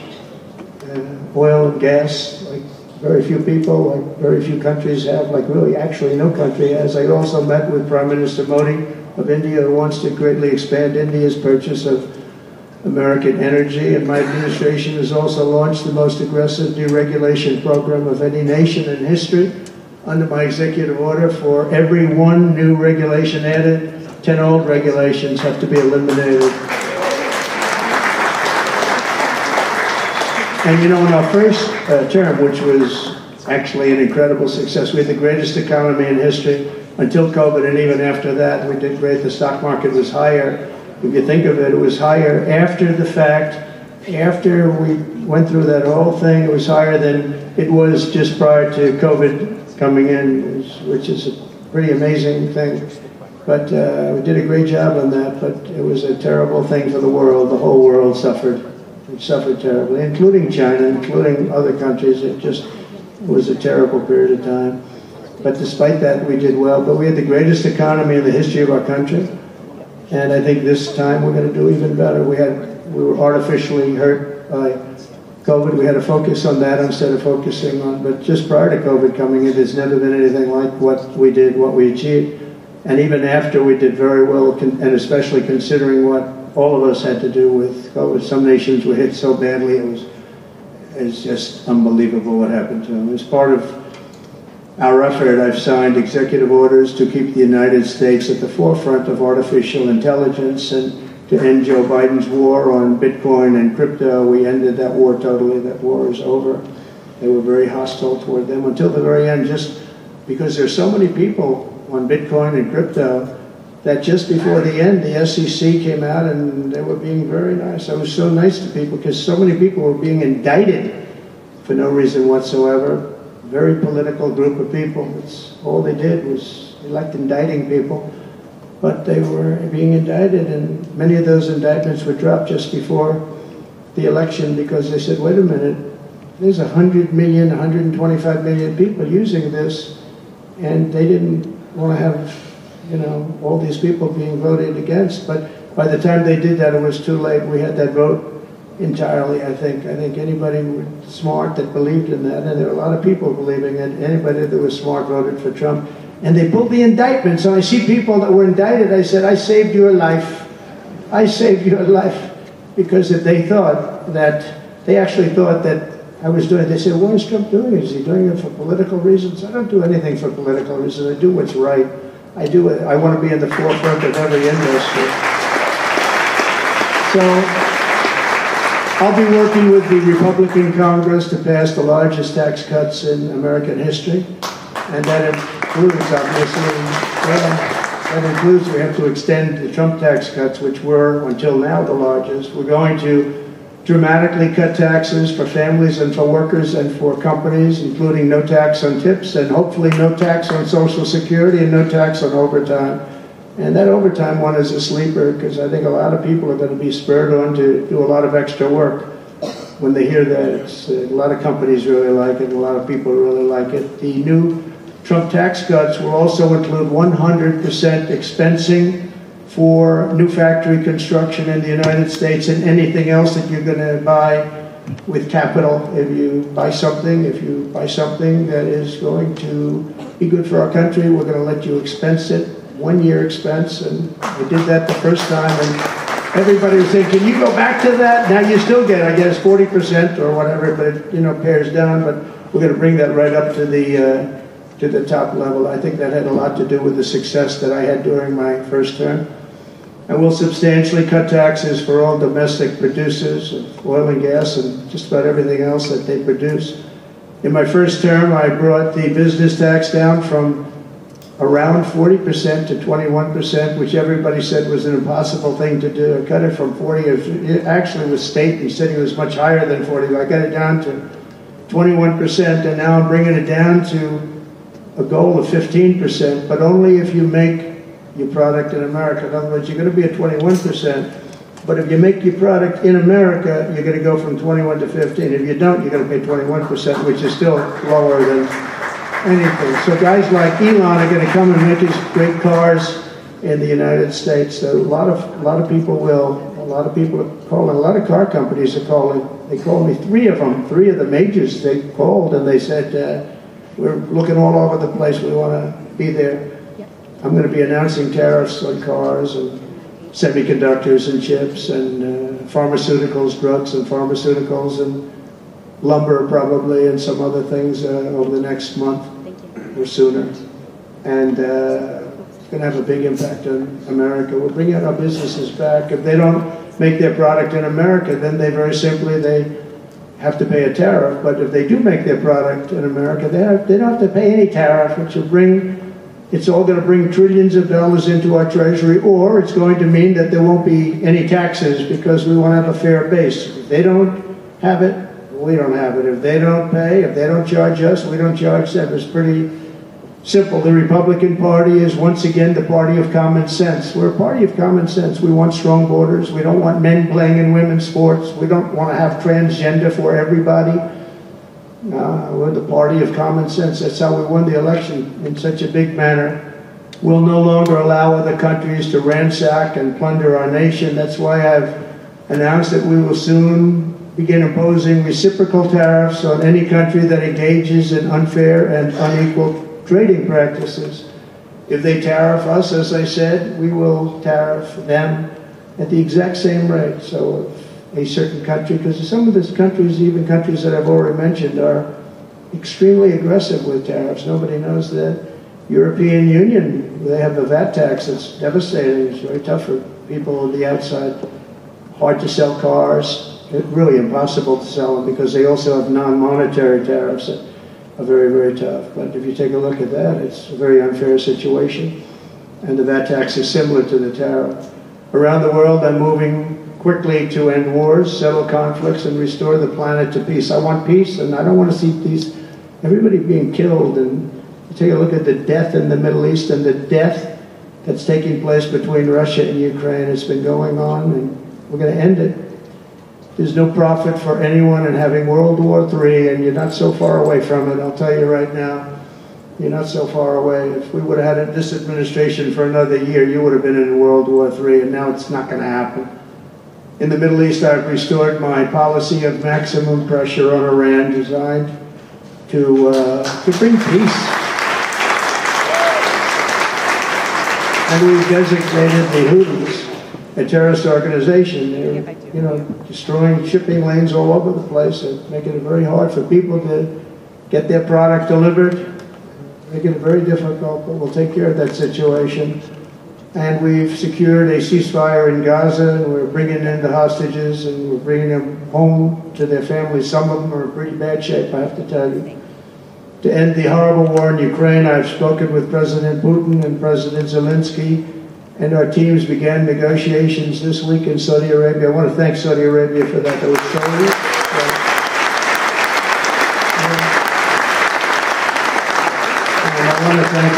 oil and gas, like very few people, like very few countries have, like really actually no country has. I also met with Prime Minister Modi of India, who wants to greatly expand India's purchase of American energy, and my administration has also launched the most aggressive deregulation program of any nation in history. Under my executive order, for every one new regulation added, 10 old regulations have to be eliminated. And you know, in our first term, which was actually an incredible success, we had the greatest economy in history until COVID, and even after that, we did great. The stock market was higher. If you think of it, it was higher after the fact. After we went through that whole thing, it was higher than it was just prior to COVID coming in, which is a pretty amazing thing. But we did a great job on that, but it was a terrible thing for the world. The whole world suffered. It suffered terribly, including China, including other countries. It was a terrible period of time. But despite that, we did well. But we had the greatest economy in the history of our country. And I think this time we're going to do even better. We were artificially hurt by COVID. We had to focus on that instead of focusing on, but just prior to COVID coming in, there's never been anything like what we did, what we achieved. And even after, we did very well, and especially considering what all of us had to do with COVID. Some nations were hit so badly, it's just unbelievable what happened to them. As part of our effort, I've signed executive orders to keep the United States at the forefront of artificial intelligence and to end Joe Biden's war on Bitcoin and crypto. We ended that war totally. That war is over. They were very hostile toward them until the very end, just because there's so many people on Bitcoin and crypto that just before the end, the SEC came out and they were being very nice. I was so nice to people because so many people were being indicted for no reason whatsoever. Very political group of people. It's all they did was elect indicting people. But they were being indicted, and many of those indictments were dropped just before the election because they said, wait a minute, there's 100 million, 125 million people using this, and they didn't want to have, you know, all these people being voted against. But by the time they did that, it was too late. We had that vote entirely, I think. I think anybody smart that believed in that, and there were a lot of people believing it, anybody that was smart voted for Trump. And they pulled the indictments. And I see people that were indicted, I said, I saved your life. I saved your life. Because if they thought that, they actually thought that I was doing, they said, why is Trump doing it? Is he doing it for political reasons? I don't do anything for political reasons. I do what's right. I do it. I want to be in the forefront of every industry. So I'll be working with the Republican Congress to pass the largest tax cuts in American history. And that includes, obviously, that includes we have to extend the Trump tax cuts, which were, until now, the largest. We're going to dramatically cut taxes for families and for workers and for companies, including no tax on tips and hopefully no tax on Social Security and no tax on overtime. And that overtime one is a sleeper because I think a lot of people are going to be spurred on to do a lot of extra work. When they hear that, it's, a lot of companies really like it, and a lot of people really like it. The new Trump tax cuts will also include 100% expensing for new factory construction in the United States and anything else that you're going to buy with capital. If you buy something that is going to be good for our country, we're going to let you expense it, 1 year expense. And I did that the first time, and everybody was saying, can you go back to that? Now you still get, I guess, 40% or whatever, but it, pares down. But we're going to bring that right up to the top level. I think that had a lot to do with the success that I had during my first term. And we'll substantially cut taxes for all domestic producers of oil and gas and just about everything else that they produce. In my first term, I brought the business tax down from around 40% to 21%, which everybody said was an impossible thing to do. I cut it from 40, it actually was state, he said it was much higher than 40, but I got it down to 21%, and now I'm bringing it down to a goal of 15%, but only if you make your product in America. In other words, you're going to be at 21%, but if you make your product in America, you're going to go from 21 to 15. If you don't, you're going to pay 21%, which is still lower than anything. So guys like Elon are going to come and make his great cars in the United States. So a lot of people will. A lot of people are calling. A lot of car companies are calling. They called me, three of the majors. They called and they said, we're looking all over the place. We want to be there. I'm going to be announcing tariffs on cars and semiconductors and chips and pharmaceuticals, drugs and pharmaceuticals and lumber probably and some other things over the next month or sooner. And it's going to have a big impact on America. We're bringing our businesses back. If they don't make their product in America, then they have to pay a tariff. But if they do make their product in America, they don't have to pay any tariff, which will it's all going to bring trillions of dollars into our treasury, or it's going to mean that there won't be any taxes because we won't have a fair base. If they don't have it, we don't have it. If they don't pay, if they don't charge us, we don't charge them. It's pretty simple. The Republican Party is once again the party of common sense. We're a party of common sense. We want strong borders. We don't want men playing in women's sports. We don't want to have transgender for everybody. We're the party of common sense. That's how we won the election in such a big manner. We'll no longer allow other countries to ransack and plunder our nation. That's why I've announced that we will soon begin imposing reciprocal tariffs on any country that engages in unfair and unequal trading practices. If they tariff us, as I said, we will tariff them at the exact same rate. So if a certain country, because some of these countries, even countries that I've already mentioned, are extremely aggressive with tariffs. Nobody knows that. European Union, they have the VAT tax. It's devastating. It's very tough for people on the outside. Hard to sell cars. It's really impossible to sell them because they also have non-monetary tariffs that are very, very tough. But if you take a look at that, it's a very unfair situation. And the VAT tax is similar to the tariff. Around the world, I'm moving quickly to end wars, settle conflicts, and restore the planet to peace. I want peace, and I don't want to see everybody being killed. And you take a look at the death in the Middle East and the death that's taking place between Russia and Ukraine. It's been going on, and we're going to end it. There's no profit for anyone in having World War III, and you're not so far away from it. I'll tell you right now, you're not so far away. If we would have had this administration for another year, you would have been in World War III, and now it's not going to happen. In the Middle East, I've restored my policy of maximum pressure on Iran, designed to bring peace. And we've designated the Houthis a terrorist organization. They're, you know, destroying shipping lanes all over the place and making it very hard for people to get their product delivered, making it very difficult, but we'll take care of that situation. And we've secured a ceasefire in Gaza, and we're bringing in the hostages, and we're bringing them home to their families. Some of them are in pretty bad shape, I have to tell you. To end the horrible war in Ukraine, I've spoken with President Putin and President Zelensky, and our teams began negotiations this week in Saudi Arabia. I want to thank Saudi Arabia for that. That was so and I want to thank,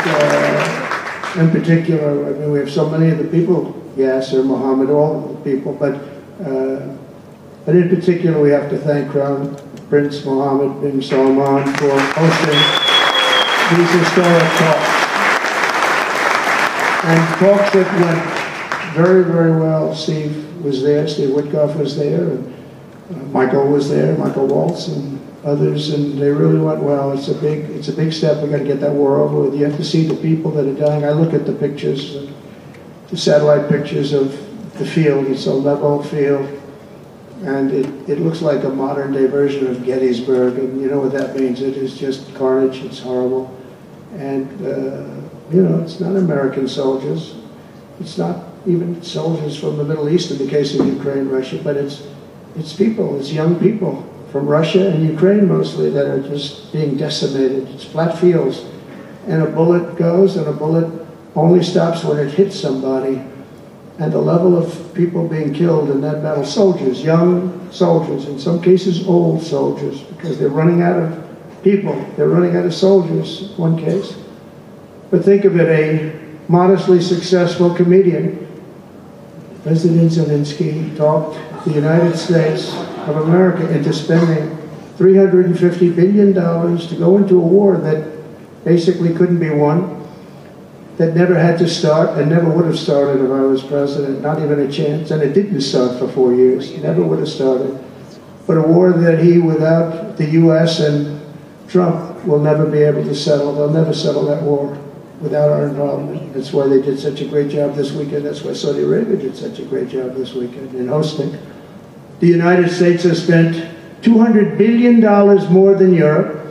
in particular, I mean, we have so many of the people, Yasser, Mohammed, all of the people, but in particular, we have to thank Crown Prince Mohammed bin Salman for hosting these historic talks. And talks that went very, very well. Steve was there, Steve Witkoff was there, and Michael was there, Michael Waltz and others, and they really went well. It's a big step. We've got to get that war over with. You have to see the people that are dying. I look at the pictures, the satellite pictures of the field. It's a level field. And it looks like a modern-day version of Gettysburg, and you know what that means. It is just carnage. It's horrible. And, you know, it's not American soldiers. It's not even soldiers from the Middle East in the case of Ukraine, Russia, but it's people, it's young people from Russia and Ukraine mostly that are just being decimated. It's flat fields. And a bullet goes, and a bullet only stops when it hits somebody. And the level of people being killed in that battle, soldiers, young soldiers, in some cases old soldiers, because they're running out of people. They're running out of soldiers, in one case. But think of it, a modestly successful comedian, President Zelensky, talked the United States of America into spending $350 billion to go into a war that basically couldn't be won, that never had to start and never would have started if I was president, not even a chance. And it didn't start for 4 years, it never would have started. But a war that he, without the U.S. and Trump, will never be able to settle. They'll never settle that war without our involvement. That's why they did such a great job this weekend. That's why Saudi Arabia did such a great job this weekend in hosting. The United States has spent $200 billion more than Europe,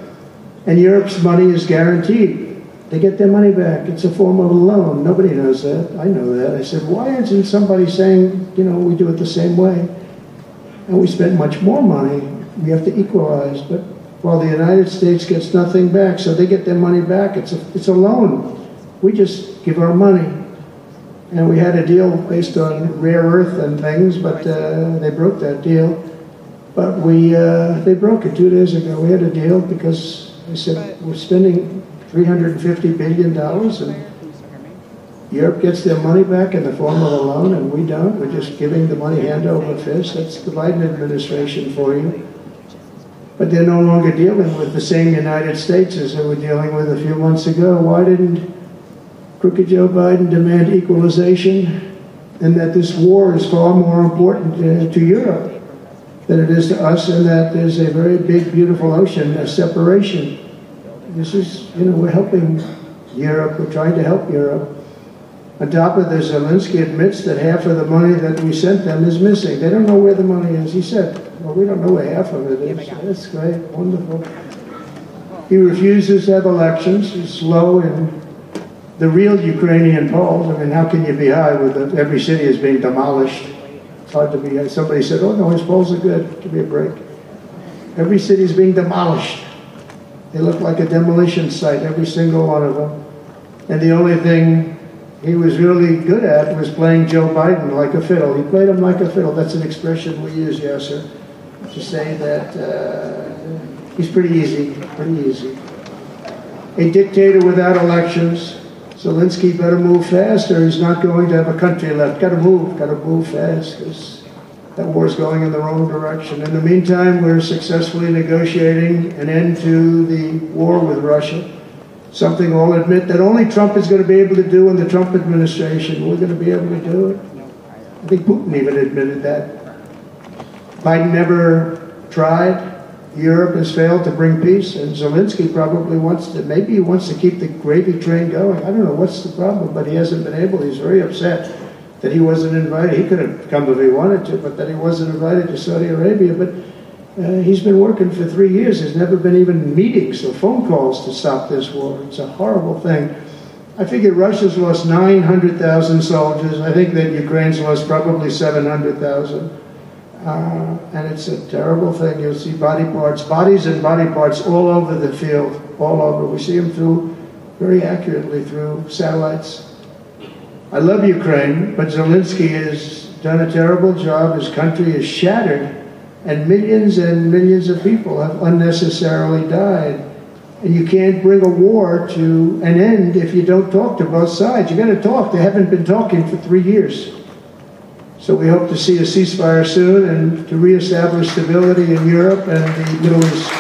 and Europe's money is guaranteed. They get their money back. It's a form of a loan. Nobody knows that. I know that. I said, why isn't somebody saying, you know, we do it the same way? And we spend much more money. We have to equalize. But while the United States gets nothing back, so they get their money back. It's a loan. We just give our money. And we had a deal based on rare earth and things, but they broke that deal. But they broke it 2 days ago. We had a deal because they said, we're spending $350 billion, and Europe gets their money back in the form of a loan, and we don't. We're just giving the money hand over fist. That's the Biden administration for you. But they're no longer dealing with the same United States as they were dealing with a few months ago. Why didn't crooked Joe Biden demand equalization, and that this war is far more important to Europe than it is to us, and that there's a very big, beautiful ocean, a separation. This is, you know, we're helping Europe, we're trying to help Europe. On top of this, Zelensky admits that half of the money that we sent them is missing. They don't know where the money is. He said, well, we don't know where half of it is. That's great, wonderful. He refuses to have elections. He's slow in the real Ukrainian polls. I mean, how can you be high with every city is being demolished? It's hard to be high. Somebody said, oh no, his polls are good. Give me a break. Every city is being demolished. They look like a demolition site, every single one of them. And the only thing he was really good at was playing Joe Biden like a fiddle. He played him like a fiddle. That's an expression we use, Yasser, to say that he's pretty easy, pretty easy. A dictator without elections. Zelensky better move fast or he's not going to have a country left. Got to move fast, because that war's going in the wrong direction. In the meantime, we're successfully negotiating an end to the war with Russia, something I'll admit that only Trump is going to be able to do in the Trump administration. We're going to be able to do it. I think Putin even admitted that. Biden never tried. Europe has failed to bring peace, and Zelensky probably wants to, maybe he wants to keep the gravy train going. I don't know what's the problem, but he hasn't been able. He's very upset that he wasn't invited. He could have come if he wanted to, but that he wasn't invited to Saudi Arabia. But he's been working for 3 years. There's never been even meetings or phone calls to stop this war. It's a horrible thing. I figure Russia's lost 900,000 soldiers. I think that Ukraine's lost probably 700,000. And it's a terrible thing. You'll see bodies and body parts all over the field, all over. We see them through, very accurately through satellites. I love Ukraine, but Zelensky has done a terrible job. His country is shattered, and millions of people have unnecessarily died. And you can't bring a war to an end if you don't talk to both sides. You got to talk. They haven't been talking for 3 years. So we hope to see a ceasefire soon and to reestablish stability in Europe and the Middle East.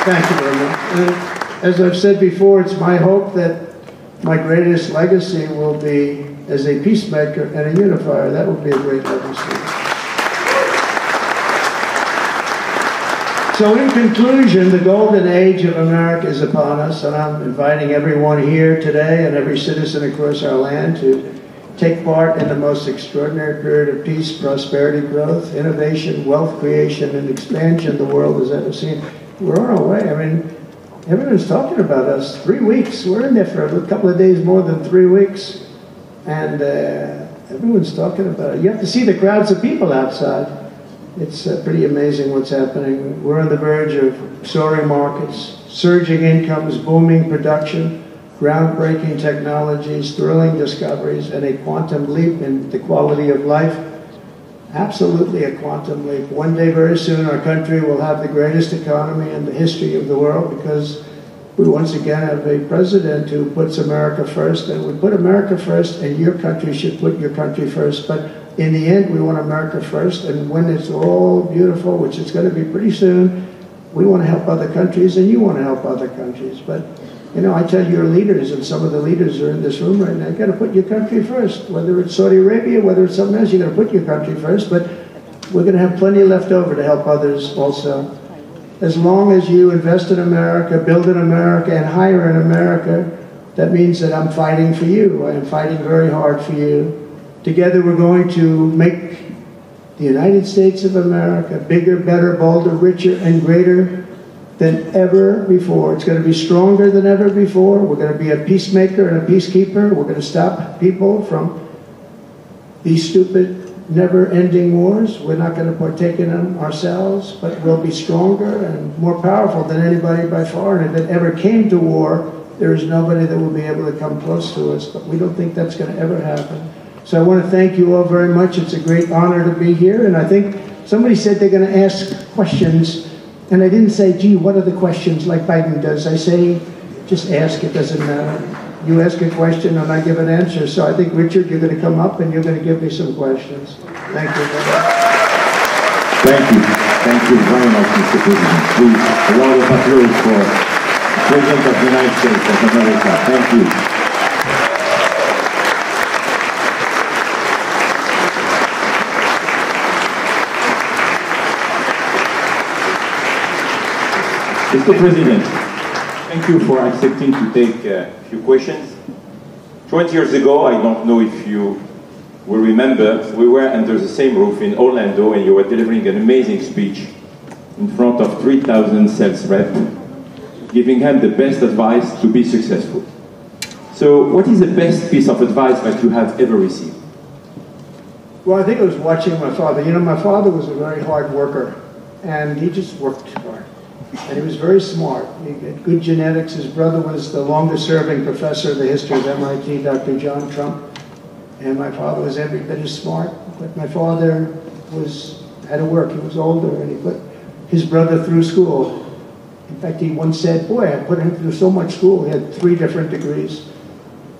Thank you very much. And as I've said before, it's my hope that my greatest legacy will be as a peacemaker and a unifier. That would be a great legacy. So in conclusion, the golden age of America is upon us, and I'm inviting everyone here today and every citizen across our land to take part in the most extraordinary period of peace, prosperity, growth, innovation, wealth creation, and expansion the world has ever seen. We're on our way. I mean, everyone's talking about us. 3 weeks. We're in there for a couple of days, more than 3 weeks. And everyone's talking about it. You have to see the crowds of people outside. It's pretty amazing what's happening. We're on the verge of soaring markets, surging incomes, booming production, groundbreaking technologies, thrilling discoveries, and a quantum leap in the quality of life. Absolutely a quantum leap. One day, very soon, our country will have the greatest economy in the history of the world because we once again have a president who puts America first, and we put America first, and your country should put your country first. But in the end, we want America first, and when it's all beautiful, which it's going to be pretty soon, we want to help other countries, and you want to help other countries. But, you know, I tell your leaders, and some of the leaders are in this room right now, you've got to put your country first. Whether it's Saudi Arabia, whether it's something else, you've got to put your country first. But we're going to have plenty left over to help others also. As long as you invest in America, build in America, and hire in America, that means that I'm fighting for you. I am fighting very hard for you. Together we're going to make the United States of America bigger, better, bolder, richer, and greater than ever before. It's going to be stronger than ever before. We're going to be a peacemaker and a peacekeeper. We're going to stop people from these stupid, never-ending wars. We're not going to partake in them ourselves, but we'll be stronger and more powerful than anybody by far. And if it ever came to war, there is nobody that will be able to come close to us. But we don't think that's going to ever happen. So I want to thank you all very much. It's a great honor to be here. And I think somebody said they're going to ask questions. And I didn't say, gee, what are the questions like Biden does? I say, just ask, it doesn't matter. You ask a question and I give an answer. So I think, Richard, you're going to come up and you're going to give me some questions. Thank you. Thank you. Thank you very much, Mr. President. Please, a round of applause for the President of the United States of America. Thank you. Mr. President, thank you for accepting to take a few questions. 20 years ago, I don't know if you will remember, we were under the same roof in Orlando and you were delivering an amazing speech in front of 3,000 sales reps, giving them the best advice to be successful. So what is the best piece of advice that you have ever received? Well, I think it was watching my father. You know, my father was a very hard worker, and he just worked hard. And he was very smart. He had good genetics. His brother was the longest-serving professor of the history of MIT, Dr. John Trump. And my father was every bit as smart. But my father had to work. He was older, and he put his brother through school. In fact, he once said, boy, I put him through so much school. He had 3 different degrees.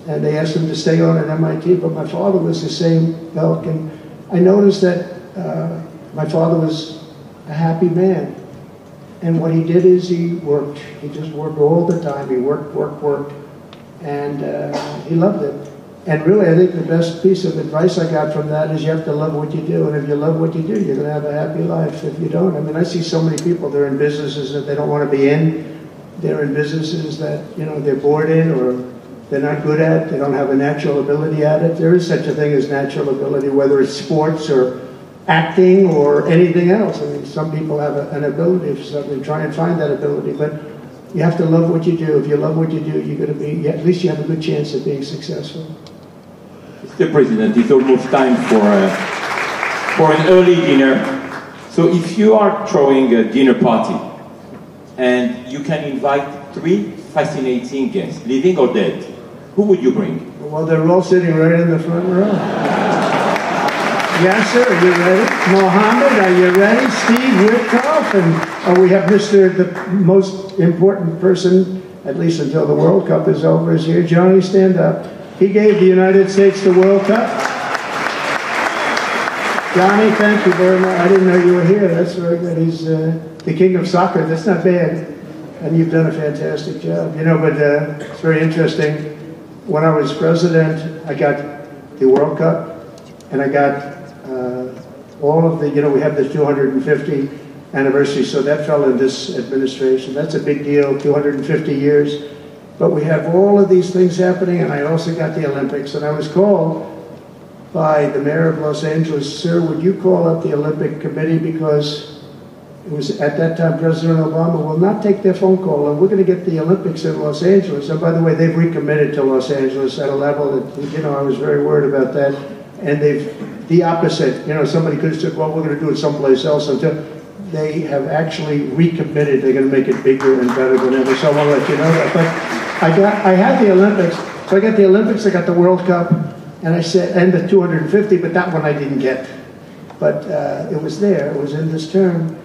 And they asked him to stay on at MIT, but my father was the same ilk. And I noticed that my father was a happy man. And what he did is he worked. He just worked all the time. He worked. And he loved it. And really, I think the best piece of advice I got from that is you have to love what you do. And if you love what you do, you're going to have a happy life. If you don't, I mean, I see so many people, they're in businesses that they don't want to be in. they're in businesses that, they're bored in or they're not good at, they don't have a natural ability at it. There is such a thing as natural ability, whether it's sports or acting or anything else. I mean, some people have an ability for something, try and find that ability, but you have to love what you do. If you love what you do, you're going to be, at least you have a good chance of being successful. Mr. President, it's almost time for an early dinner. So if you are throwing a dinner party and you can invite 3 fascinating guests, living or dead, who would you bring? Well, they're all sitting right in the front row. Yasser, are you ready? Mohammed, are you ready? Steve Witkoff, and we have the most important person, at least until the World Cup is over, is here. Johnny, stand up. He gave the United States the World Cup. Johnny, thank you very much. I didn't know you were here. That's very good. He's the king of soccer. That's not bad. And you've done a fantastic job. But it's very interesting. When I was president, I got the World Cup, and I got all of the, we have the 250 anniversary, so that fell in this administration. That's a big deal, 250 years. But we have all of these things happening, and I also got the Olympics, and I was called by the mayor of Los Angeles, sir, would you call up the Olympic Committee, because it was at that time President Obama will not take their phone call, and we're going to get the Olympics in Los Angeles. And by the way, they've recommitted to Los Angeles at a level that, I was very worried about that. And the opposite, somebody could have said, well, we're going to do it someplace else. Until they have actually recommitted. They're going to make it bigger and better than ever. So I want to let you know that. But I had the Olympics. So I got the Olympics, I got the World Cup, and I said, and the 250, but that one I didn't get. But it was there. It was in this term.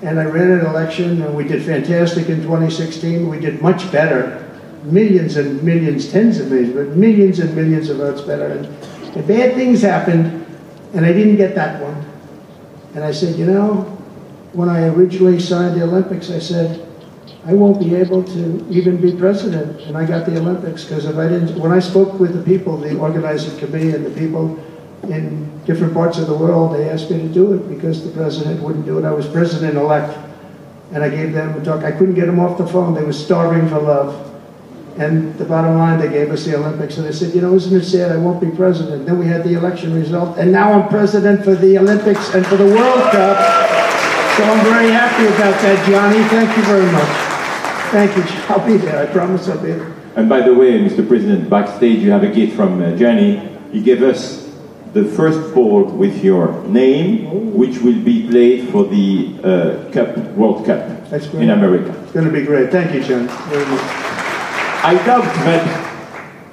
And I ran an election, and we did fantastic in 2016. We did much better. Millions and millions, tens of millions, but millions and millions of votes better. And bad things happened, and I didn't get that one. And I said, when I originally signed the Olympics, I said, I won't be able to even be president. And I got the Olympics, because if I didn't, when I spoke with the people, the organizing committee and the people in different parts of the world, they asked me to do it because the president wouldn't do it. I was president-elect, and I gave them a talk. I couldn't get them off the phone. They were starving for love. And the bottom line, they gave us the Olympics, and they said, isn't it sad I won't be president? Then we had the election result, and now I'm president for the Olympics and for the World Cup. So I'm very happy about that, Johnny. Thank you very much. Thank you. I'll be there. I promise I'll be there. And by the way, Mr. President, backstage you have a gift from Johnny. He gave us the first ball with your name, which will be played for the World Cup in America. It's going to be great. Thank you, John. Very much. I doubt that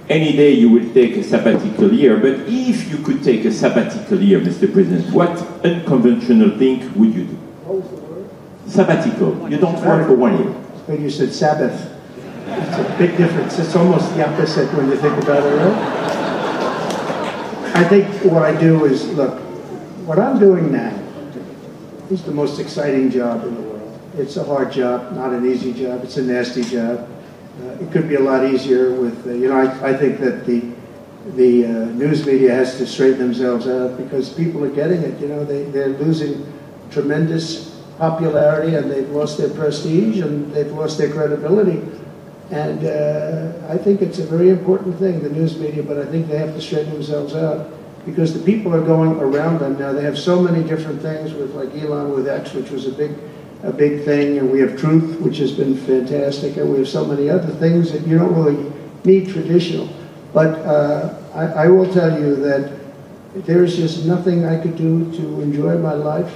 any day you will take a sabbatical year, but if you could take a sabbatical year, Mr. President, what unconventional thing would you do? What was the word? Sabbatical. You don't work for 1 year. When you said Sabbath, it's a big difference. It's almost the opposite when you think about it, right? I think what I do is, look, what I'm doing now is the most exciting job in the world. It's a hard job, not an easy job. It's a nasty job. It could be a lot easier with, I think that the news media has to straighten themselves out because people are getting it. They're losing tremendous popularity, and they've lost their prestige, and they've lost their credibility. And I think it's a very important thing, the news media, but I think they have to straighten themselves out because the people are going around them now. They have so many different things with, like Elon with X, which was a big thing, and we have Truth, which has been fantastic, and we have so many other things that you don't really need traditional. But I will tell you that there's just nothing I could do to enjoy my life,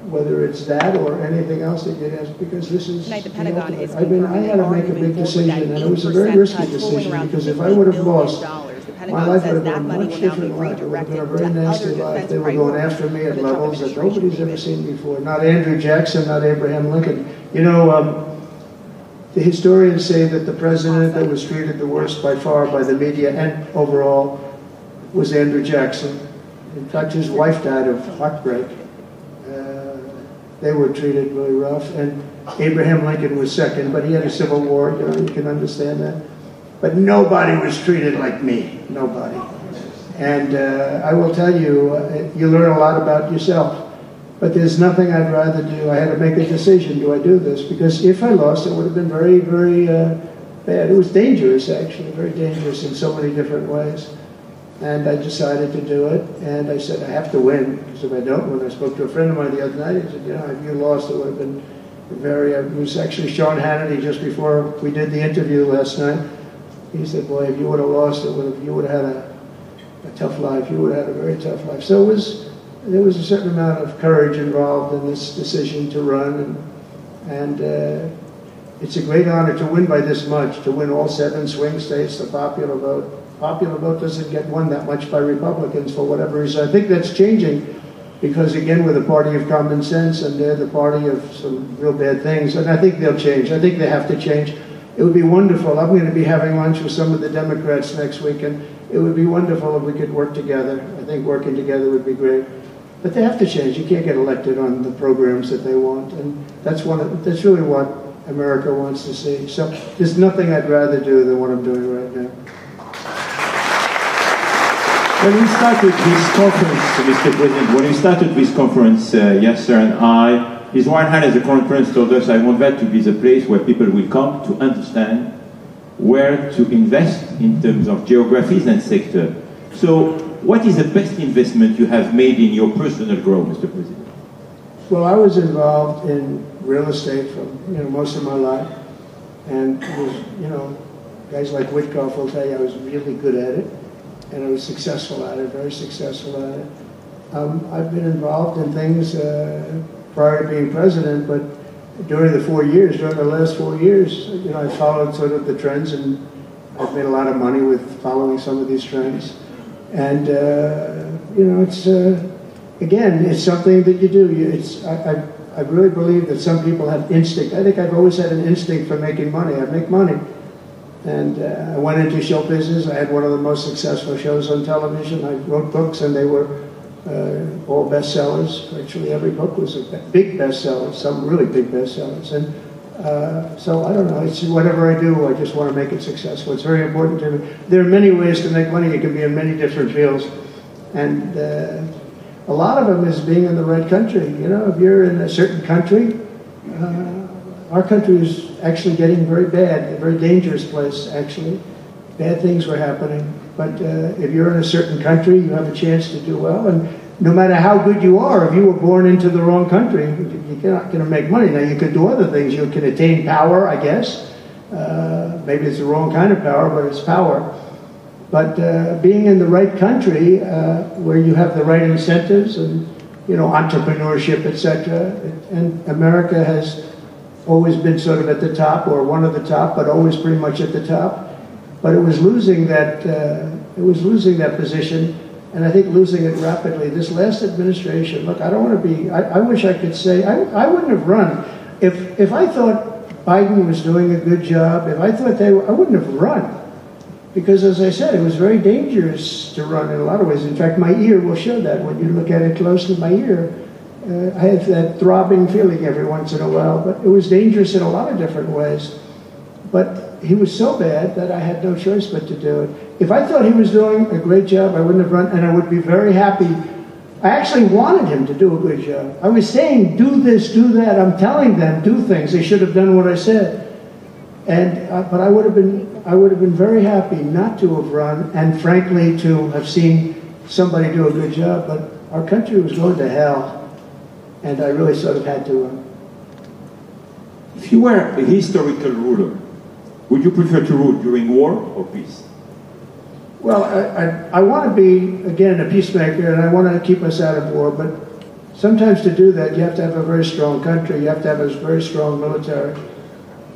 whether it's that or anything else that you'd ask, because this is Tonight, the Pentagon is I had to make a big decision, and it was a very risky decision, because if I would have lost, my life would have been a much different life. It would have been a very nasty life. They were going after me at levels that nobody's ever seen before. Not Andrew Jackson, not Abraham Lincoln. The historians say that the president that was treated the worst by far by the media and overall was Andrew Jackson. In fact, his wife died of heartbreak. They were treated really rough, and Abraham Lincoln was second, but he had a civil war, you can understand that. But nobody was treated like me, nobody. And I will tell you, you learn a lot about yourself. But there's nothing I'd rather do. I had to make a decision, do I do this? Because if I lost, it would have been very, very bad. It was dangerous, actually, very dangerous in so many different ways. And I decided to do it, and I said, I have to win, because if I don't win, I spoke to a friend of mine the other night, he said, you know, if you lost, it would have been very, it was actually Sean Hannity just before we did the interview last night. He said, boy, if you would have lost, you would have had a tough life, you would have had a very tough life. So there was a certain amount of courage involved in this decision to run, and it's a great honor to win by this much, to win all 7 swing states, the popular vote. Popular vote doesn't get won that much by Republicans for whatever reason. I think that's changing because, again, we're the party of common sense and they're the party of some real bad things. And I think they'll change. I think they have to change. It would be wonderful. I'm going to be having lunch with some of the Democrats next week, and it would be wonderful if we could work together. I think working together would be great. But they have to change. You can't get elected on the programs that they want. And that's really what America wants to see. So there's nothing I'd rather do than what I'm doing right now. When we started this conference, Mr. President, when we started this conference, Yasser and I, His Royal Highness the Crown Prince told us, I want that to be the place where people will come to understand where to invest in terms of geographies and sector. So, what is the best investment you have made in your personal growth, Mr. President? Well, I was involved in real estate for most of my life, and it was, guys like Witkoff will tell you I was really good at it. And I was successful at it, very successful at it. I've been involved in things prior to being president, but during the last 4 years, I followed sort of the trends, and I've made a lot of money with following some of these trends. And, it's, again, it's something that you do. I really believe that some people have instinct. I think I've always had an instinct for making money. I make money. And I went into show business. I had one of the most successful shows on television. I wrote books, and they were all bestsellers. Virtually every book was a big bestseller, some really big bestsellers. And so I don't know. It's whatever I do, I just want to make it successful. It's very important to me. There are many ways to make money. You can be in many different fields. And a lot of them is being in the right country. If you're in a certain country, our country is actually getting very bad, a very dangerous place, actually. Bad things were happening. But if you're in a certain country, you have a chance to do well. And no matter how good you are, if you were born into the wrong country, you're not going to make money. Now, you could do other things. You can attain power, I guess. Maybe it's the wrong kind of power, but it's power. But being in the right country, where you have the right incentives and, entrepreneurship, etc., and America has always been sort of at the top, or one of the top, but always pretty much at the top. But it was losing that position, and I think losing it rapidly. This last administration, look, I don't want to be. I wish I could say I wouldn't have run if I thought Biden was doing a good job. If I thought I wouldn't have run, because as I said, it was very dangerous to run in a lot of ways. In fact, my ear will show that when you look at it closely. My ear. I have that throbbing feeling every once in a while, but it was dangerous in a lot of different ways. But he was so bad that I had no choice but to do it. If I thought he was doing a great job, I wouldn't have run, and I would be very happy. I actually wanted him to do a good job. I was saying, do this, do that. I'm telling them, do things. They should have done what I said. And but I would have been very happy not to have run, and frankly to have seen somebody do a good job. But our country was going to hell. And I really sort of had to run. If you were a historical ruler, would you prefer to rule during war or peace? Well, I want to be, again, a peacemaker, and I want to keep us out of war, but sometimes to do that, you have to have a very strong country. You have to have a very strong military.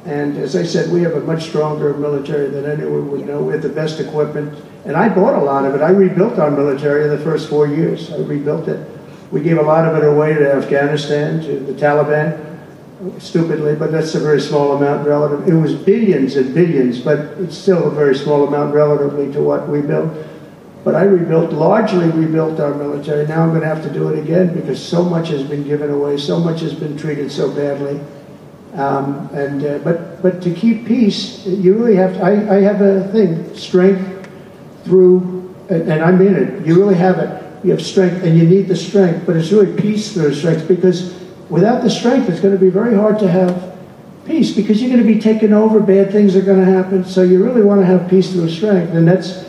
And as I said, we have a much stronger military than anyone would know. We have the best equipment. And I bought a lot of it. I rebuilt our military in the first 4 years. I rebuilt it. We gave a lot of it away to Afghanistan, to the Taliban, stupidly, but that's a very small amount relative. It was billions and billions, but it's still a very small amount relatively to what we built. But I largely rebuilt our military. Now I'm going to have to do it again because so much has been given away, so much has been treated so badly. But to keep peace, you really have to, I have a thing, strength through, and I mean it, you really have it. you have strength, and you need the strength, but it's really peace through strength, because without the strength, it's going to be very hard to have peace, because you're going to be taken over, bad things are going to happen, so you really want to have peace through strength, and that's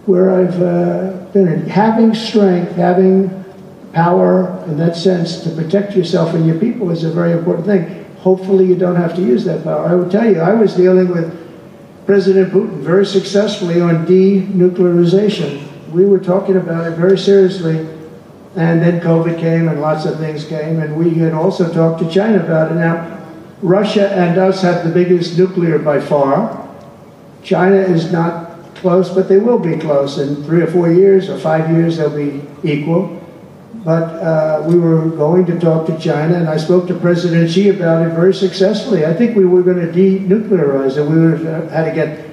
where I've been in. Having strength, having power in that sense to protect yourself and your people is a very important thing. Hopefully you don't have to use that power. I will tell you, I was dealing with President Putin very successfully on denuclearization. We were talking about it very seriously, and then COVID came and lots of things came, and we had also talked to China about it. Now, Russia and us have the biggest nuclear by far. China is not close, but they will be close. In 3 or 4 years or 5 years, they'll be equal. But we were going to talk to China, and I spoke to President Xi about it very successfully. I think we were going to denuclearize it. We would have had to get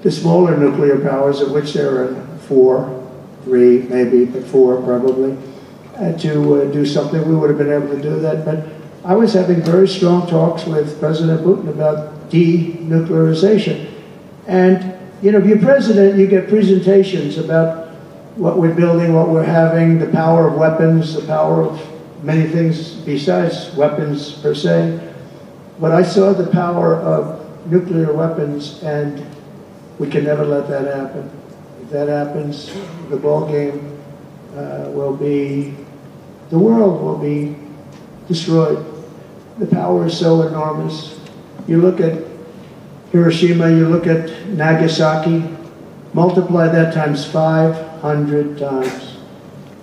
the smaller nuclear powers, of which there are 4, 3 maybe, but 4 probably, to do something. We would have been able to do that. But I was having very strong talks with President Putin about denuclearization. And, you know, if you're president, you get presentations about what we're building, what we're having, the power of weapons, the power of many things besides weapons per se. But I saw the power of nuclear weapons, and we can never let that happen. If that happens, the ball game will be, the world will be destroyed. The power is so enormous. You look at Hiroshima, you look at Nagasaki, multiply that times 500 times,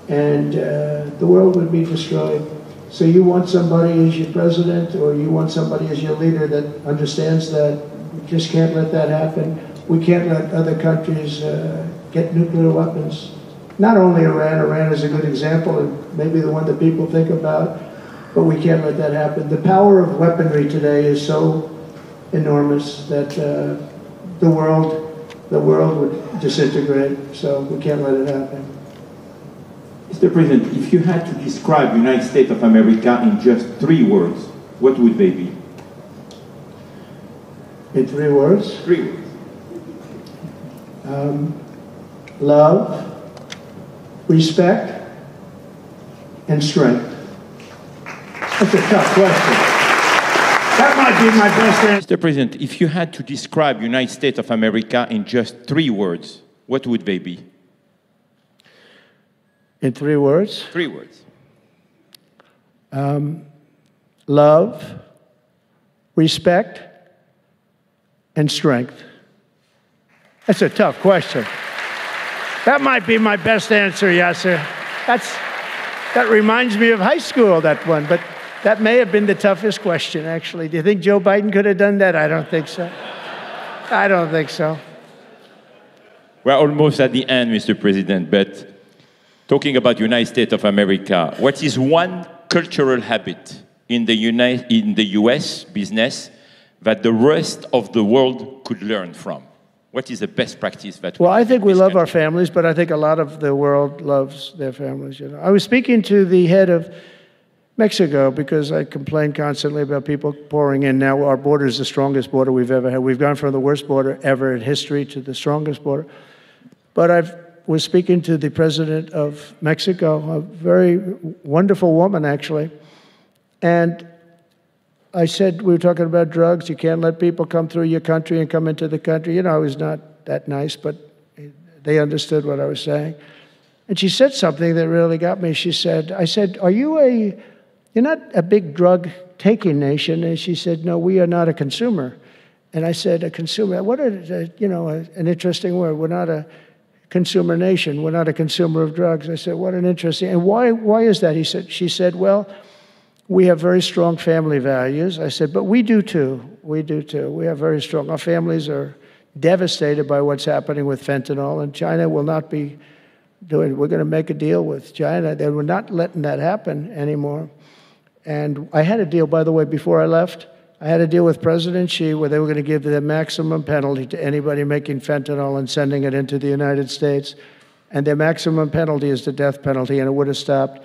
and the world would be destroyed. So you want somebody as your president, or you want somebody as your leader that understands that. We just can't let that happen. We can't let other countries get nuclear weapons. Not only Iran. Iran is a good example, and maybe the one that people think about, but we can't let that happen. The power of weaponry today is so enormous that the world would disintegrate, so we can't let it happen. Mr. President, if you had to describe the United States of America in just 3 words, what would they be? In 3 words? 3 words. Love, respect, and strength. That's a tough question. That might be my best answer. Mr. President, if you had to describe the United States of America in just 3 words, what would they be? In 3 words? 3 words. Love, respect, and strength. That's a tough question. That might be my best answer, Yasser. That reminds me of high school, that one, but that may have been the toughest question, actually. Do you think Joe Biden could have done that? I don't think so. I don't think so. We're almost at the end, Mr. President, but talking about the United States of America, what is one cultural habit in the US business that the rest of the world could learn from? What is the best practice that Well, I think we love our country? families, but I think a lot of the world loves their families. You know, I was speaking to the head of Mexico because I complain constantly about people pouring in. Now our border is the strongest border we've ever had. We've gone from the worst border ever in history to the strongest border. But I was speaking to the president of Mexico, a very wonderful woman, actually, and I said, we were talking about drugs. You can't let people come through your country and come into the country. You know, I was not that nice, but they understood what I was saying. And she said something that really got me. I said, you're not a big drug-taking nation? And she said, no, we are not a consumer. And I said, a consumer, what an interesting word. We're not a consumer nation. We're not a consumer of drugs. I said, what an interesting, and why is that? She said, well, we have very strong family values. I said, but we do too. We do too. We have very strong. Our families are devastated by what's happening with fentanyl, and China will not be doing. We're going to make a deal with China. They were not letting that happen anymore. And I had a deal, by the way, before I left. I had a deal with President Xi where they were going to give the maximum penalty to anybody making fentanyl and sending it into the United States. And their maximum penalty is the death penalty, and it would have stopped.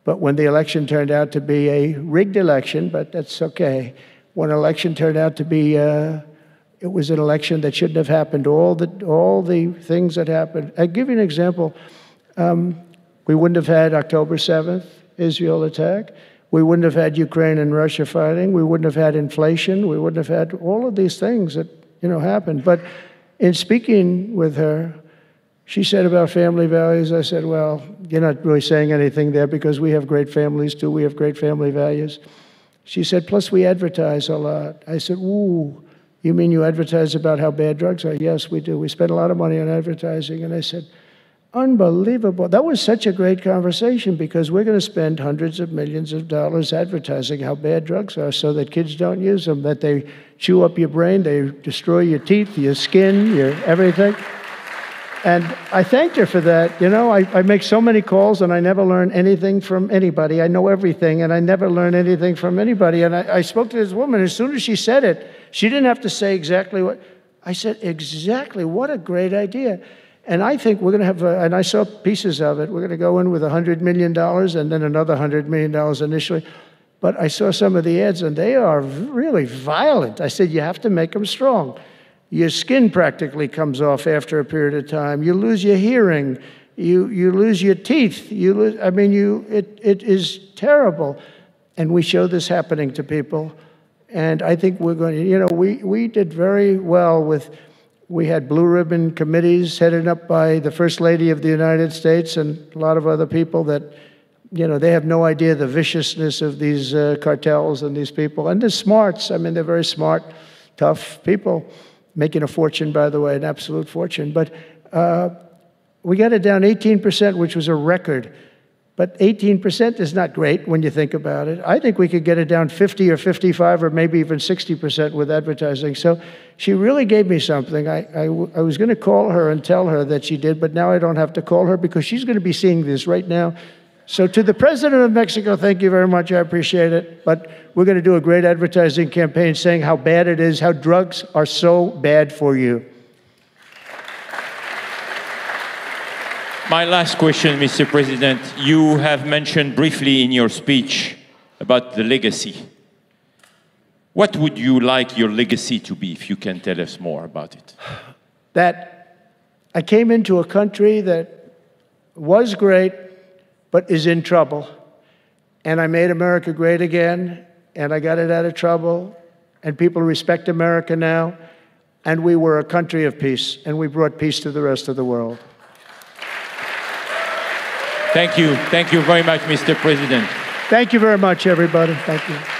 But when the election turned out to be a rigged election, but that's okay. When an election turned out to be, it was an election that shouldn't have happened. All the things that happened. I'll give you an example. We wouldn't have had October 7th, Israel attack. We wouldn't have had Ukraine and Russia fighting. We wouldn't have had inflation. We wouldn't have had all of these things that, happened. But in speaking with her, she said about family values, I said, well, you're not really saying anything there because we have great families too. We have great family values. She said, plus we advertise a lot. I said, ooh, you mean you advertise about how bad drugs are? Yes, we do. We spend a lot of money on advertising. And I said, unbelievable. That was such a great conversation because we're going to spend hundreds of millions of dollars advertising how bad drugs are so that kids don't use them, that they chew up your brain, they destroy your teeth, your skin, your everything. And I thanked her for that. I make so many calls and I never learn anything from anybody. I know everything and I never learn anything from anybody. And I spoke to this woman. As soon as she said it, she didn't have to say exactly what. I said, exactly, what a great idea. And I think we're going to have, and I saw pieces of it, we're going to go in with $100 million and then another $100 million initially. But I saw some of the ads and they are really violent. I said, you have to make them strong. Your skin practically comes off after a period of time. You lose your hearing. You lose your teeth. It is terrible. And we show this happening to people. And I think we're going to, we did very well we had blue ribbon committees headed up by the First Lady of the United States and a lot of other people that, they have no idea the viciousness of these cartels and these people. And they're smarts. They're very smart, tough people. Making a fortune, by the way, an absolute fortune. But we got it down 18%, which was a record. But 18% is not great when you think about it. I think we could get it down 50 or 55 or maybe even 60% with advertising. So she really gave me something. I was going to call her and tell her that she did, but now I don't have to call her because she's going to be seeing this right now. So to the President of Mexico, thank you very much. I appreciate it. But we're going to do a great advertising campaign saying how bad it is, how drugs are so bad for you. My last question, Mr. President. You have mentioned briefly in your speech about the legacy. What would you like your legacy to be, if you can tell us more about it? That I came into a country that was great, but is in trouble. And I made America great again, and I got it out of trouble, and people respect America now, and we were a country of peace, and we brought peace to the rest of the world. Thank you. Thank you very much, Mr. President. Thank you very much, everybody. Thank you.